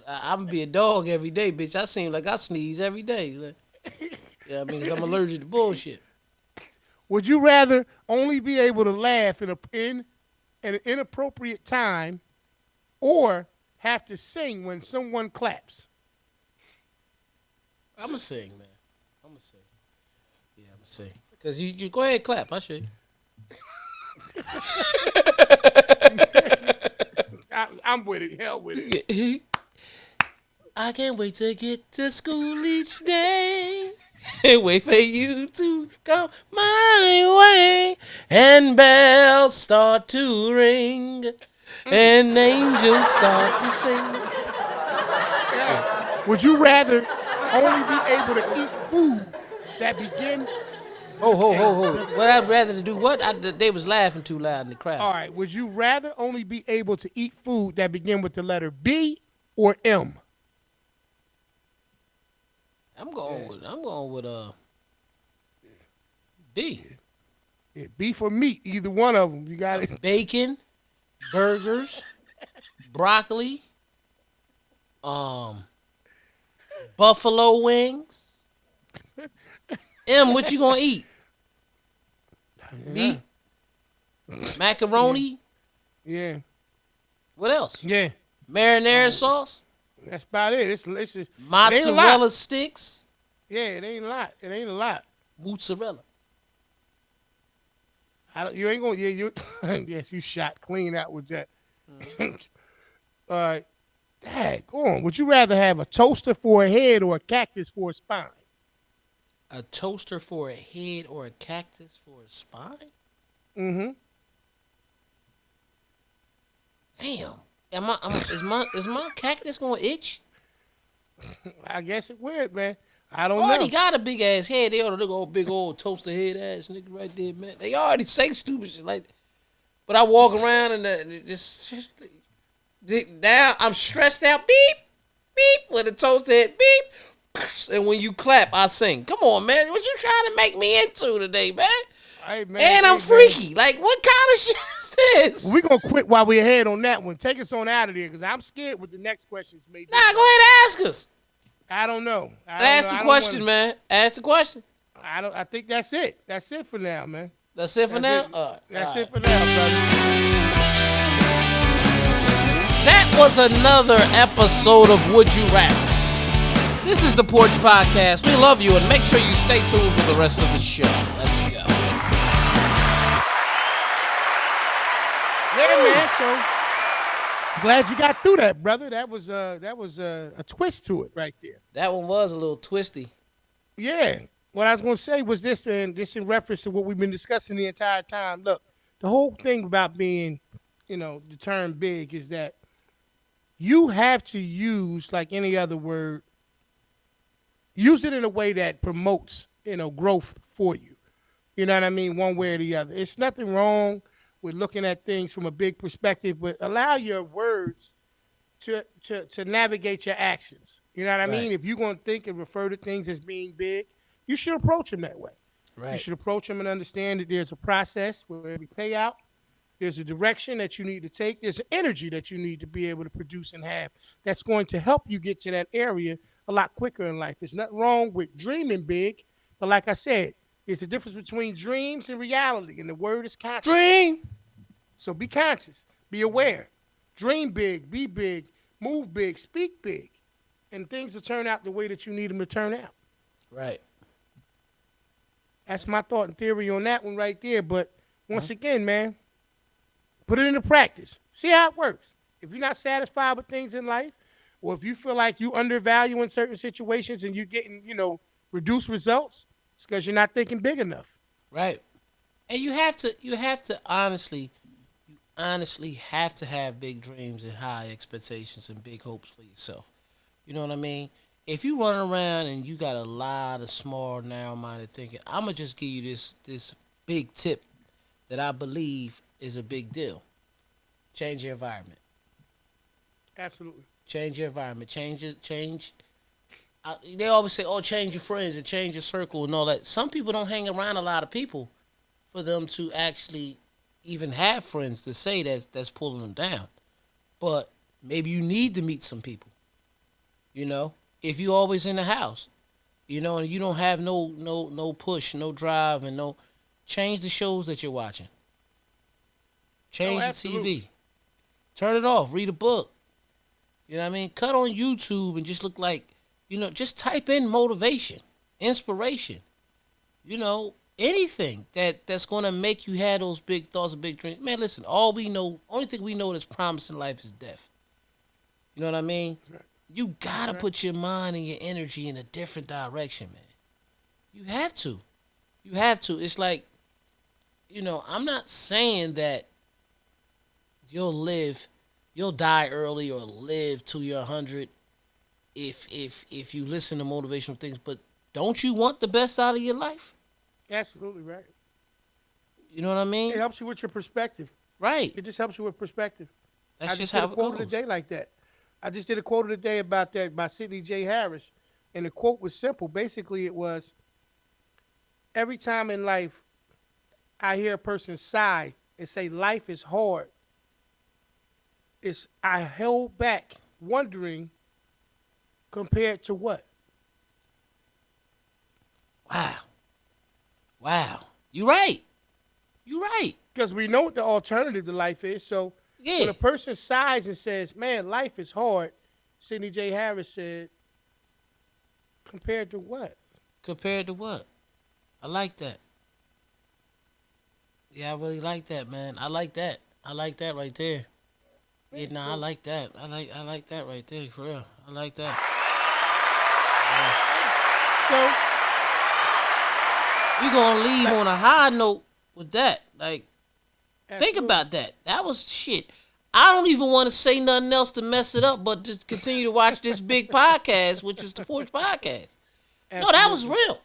A: I'm gonna be a dog every day, bitch. I seem like I sneeze every day. Like, yeah, I mean, 'cause I'm allergic to bullshit.
B: Would you rather only be able to laugh in an inappropriate time or have to sing when someone claps?
A: I'm gonna sing, man. I'm gonna sing. Yeah, I'm gonna sing. Cause you go ahead, clap. I should.
B: I'm with it. Hell with it.
A: I can't wait to get to school each day. And wait for you to come my way. And bells start to ring. And angels start to sing.
B: Yeah.
A: What?
B: Would you rather only be able to eat food that begin
A: Ho,
B: with
A: ho,
B: a
A: ho, ho.
B: the,
A: What I'd rather to do what? They was laughing too loud in the crowd.
B: all right, would you rather only be able to eat food that begin with the letter B or M? Yeah,
A: I'm going with B.
B: yeah, B for meat, either one of them. You got it.
A: Bacon, burgers, broccoli, um, buffalo wings. What you gonna eat?
B: Yeah,
A: Meat,
B: yeah,
A: macaroni.
B: yeah,
A: What else?
B: yeah.
A: Marinara sauce,
B: That's about it. It's just, it ain't a lot.
A: mozzarella sticks,
B: Yeah, it ain't a lot. It ain't a lot.
A: mozzarella.
B: You ain't gonna. Yeah, you. Yes, you shot clean out with that. All right. Dang, go on. Would you rather have a toaster for a head or a cactus for a spine?
A: A toaster for a head or a cactus for a spine?
B: Mm-hmm.
A: Damn. Is my cactus gonna itch?
B: I guess it would, man. I
A: I
B: don't
A: already
B: know.
A: got a big ass head. They ought to look old big old toaster head ass nigga right there, man. They already say stupid shit like that. But I walk around and it just now I'm stressed out. Beep, beep, with a toaster head. Beep. And when you clap, I sing. Come on, man. What you trying to make me into today, man? And I'm
B: Hey man.
A: freaky. Like, what kind of shit is
B: We're
A: this?
B: gonna quit while we're ahead on that one. Take us on out of there because I'm scared what the next questions may be,
A: Nah, go
B: brother.
A: ahead and ask us.
B: I don't know. I don't know.
A: Ask the
B: I don't
A: question,
B: want.
A: man. Ask the question.
B: I think that's it. That's it for now, man.
A: That's it for
B: That's
A: now?
B: it.
A: All right.
B: That's
A: All right.
B: it for now, brother.
A: That was another episode of Would You Rather. This is the Porch Podcast. We love you and make sure you stay tuned for the rest of the show. Let's go.
B: Yeah, man. So glad you got through that, brother. That was a twist to it right there.
A: That one was a little twisty.
B: Yeah. What I was gonna say was this in reference to what we've been discussing the entire time. Look, the whole thing about being, the term big is that you have to use like any other word, use it in a way that promotes, growth for you. You know what I mean? One way or the other. It's nothing wrong with looking at things from a big perspective, but allow your words to navigate your actions. You know what I
A: Right.
B: mean? If you're going to think and refer to things as being big, you should approach them that way. You
A: Right.
B: should approach them and understand that there's a process with every payout. There's a direction that you need to take. There's an energy that you need to be able to produce and have that's going to help you get to that area a lot quicker in life. There's nothing wrong with dreaming big, but like I said, there's a difference between dreams and reality, and the word is conscious.
A: Dream.
B: So be conscious, be aware, dream big, be big, move big, speak big, and things will turn out the way that you need them to turn out.
A: Right.
B: That's my thought and theory on that one right there. But once again, man, put it into practice. See how it works. If you're not satisfied with things in life, or if you feel like you undervalue in certain situations and you're getting, reduced results, it's because you're not thinking big enough.
A: Right. And you have to honestly have to have big dreams and high expectations and big hopes for yourself. You know what I mean? If you run around and you got a lot of small, narrow-minded thinking, I'm gonna just give you this big tip that I believe is a big deal. Change your environment.
B: Absolutely.
A: Change your environment. Change They always say, "Oh, change your friends and change your circle and all that." Some people don't hang around a lot of people for them to actually even have friends to say that's pulling them down. But maybe you need to meet some people. You know, if you always in the house, and you don't have no push, no drive, and no change the shows that you're watching.
B: Oh,
A: Change the
B: absolutely.
A: TV. Turn it off. Read a book. You know what I mean? Cut on YouTube and just look like, just type in motivation, inspiration. Anything that's gonna make you have those big thoughts and big dreams. Man, listen, only thing we know that's promised in life is death. You know what I mean?
B: Right.
A: You
B: That's
A: gotta
B: right.
A: put your mind and your energy in a different direction, man. You have to. You have to. It's like, I'm not saying that you'll live, you'll die early or live till you're 100 if you listen to motivational things, but don't you want the best out of your life?
B: Absolutely right.
A: You know what I
B: It
A: mean?
B: helps you with your perspective.
A: Right.
B: It just helps you with perspective. I
A: That's just
B: just did a
A: how it
B: quote of the
A: goes.
B: day like that. I just did a quote of the day about that by Sidney J. Harris. And the quote was simple. Basically, it was every time in life I hear a person sigh and say life is hard, it's I held back wondering compared to what?
A: Wow. Wow. You right. You right.
B: Because we know what the alternative to life is. So when
A: Yeah.
B: a person sighs and says, man, life is hard, Sidney J. Harris said, compared to what?
A: Compared to what? I like that. Yeah, I really like that, man. I like that. I like that right there.
B: Yeah,
A: Yeah, nah, I
B: so
A: like that. I like that right there, for real. I like that. Yeah.
B: yeah. So
A: We gonna leave
B: like
A: on a high note with that. Like, think
B: absolutely.
A: about that. That was shit. I don't even want to say nothing else to mess it up, but just continue to watch this big podcast, which is the Porch Podcast. No, that was
B: Absolutely.
A: real.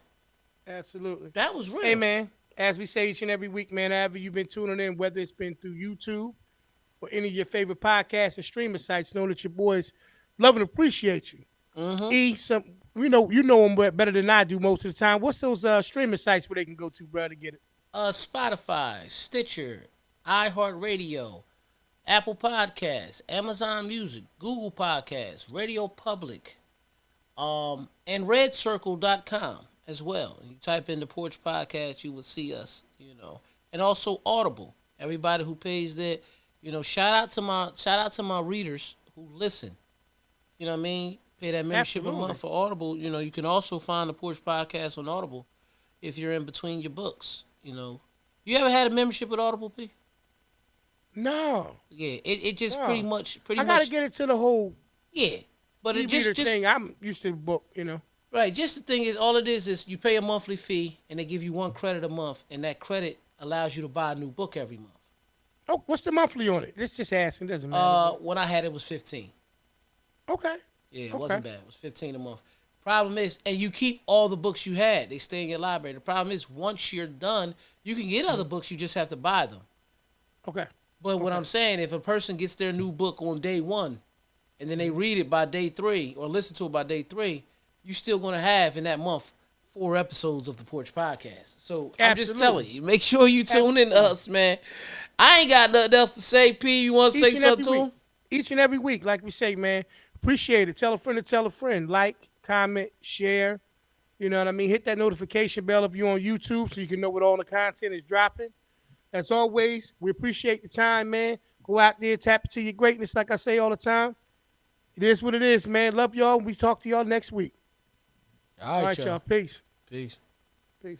B: Absolutely.
A: That was
B: Hey
A: real.
B: man, as we say each and every week, man, however you've been tuning in, whether it's been through YouTube or any of your favorite podcasts and streaming sites, know that your boys love and appreciate you.
A: Mm-hmm.
B: Some you know them better than I do most of the time. What's those streaming sites where they can go to, bro, to get it?
A: Spotify, Stitcher, iHeartRadio, Apple Podcasts, Amazon Music, Google Podcasts, Radio Public, and RedCircle.com as well. You type in the Porch Podcast, you will see us. And also Audible. Everybody who pays their, shout out to my readers who listen. You know what I mean? Pay that membership a month
B: Absolutely.
A: for Audible. You can also find the Porch Podcast on Audible if you're in between your books. You ever had a membership with Audible, P?
B: No,
A: Yeah, it just pretty
B: no.
A: much pretty
B: I gotta
A: much
B: get into the whole
A: yeah. But it just
B: e-reader
A: just
B: thing. I'm used to the book.
A: right. Just the thing is, all it is you pay a monthly fee and they give you 1 credit a month, and that credit allows you to buy a new book every month.
B: Oh, what's the monthly on it? This just asking, doesn't matter, but
A: When I had it was 15.
B: okay,
A: Yeah, it
B: okay.
A: wasn't bad. It was 15 a month. Problem is, and you keep all the books you had. They stay in your library. The problem is, once you're done, you can get other
B: Mhm.
A: books. You just have to buy them.
B: Okay,
A: But what
B: okay.
A: I'm saying, if a person gets their new book on day one, and then they read it by day three or listen to it by day three, you still gonna have in that month 4 episodes of the Porch Podcast. So I'm just telling
B: Absolutely,
A: you, make sure you tune in to
B: absolutely.
A: us, man. I ain't got nothing else to say. P, you want to say
B: Each and every
A: something to
B: week.
A: him?
B: Each and every week, like we say, man. Appreciate it. Tell a friend to tell a friend. Like, comment, share. You know what I mean? Hit that notification bell if you're on YouTube so you can know what all the content is dropping. As always, we appreciate the time, man. Go out there, tap into your greatness, like I say all the time. It is what it is, man. Love y'all. We talk to y'all next week.
A: All
B: All
A: right,
B: right,
A: y'all.
B: y'all. Peace.
A: Peace.
B: Peace.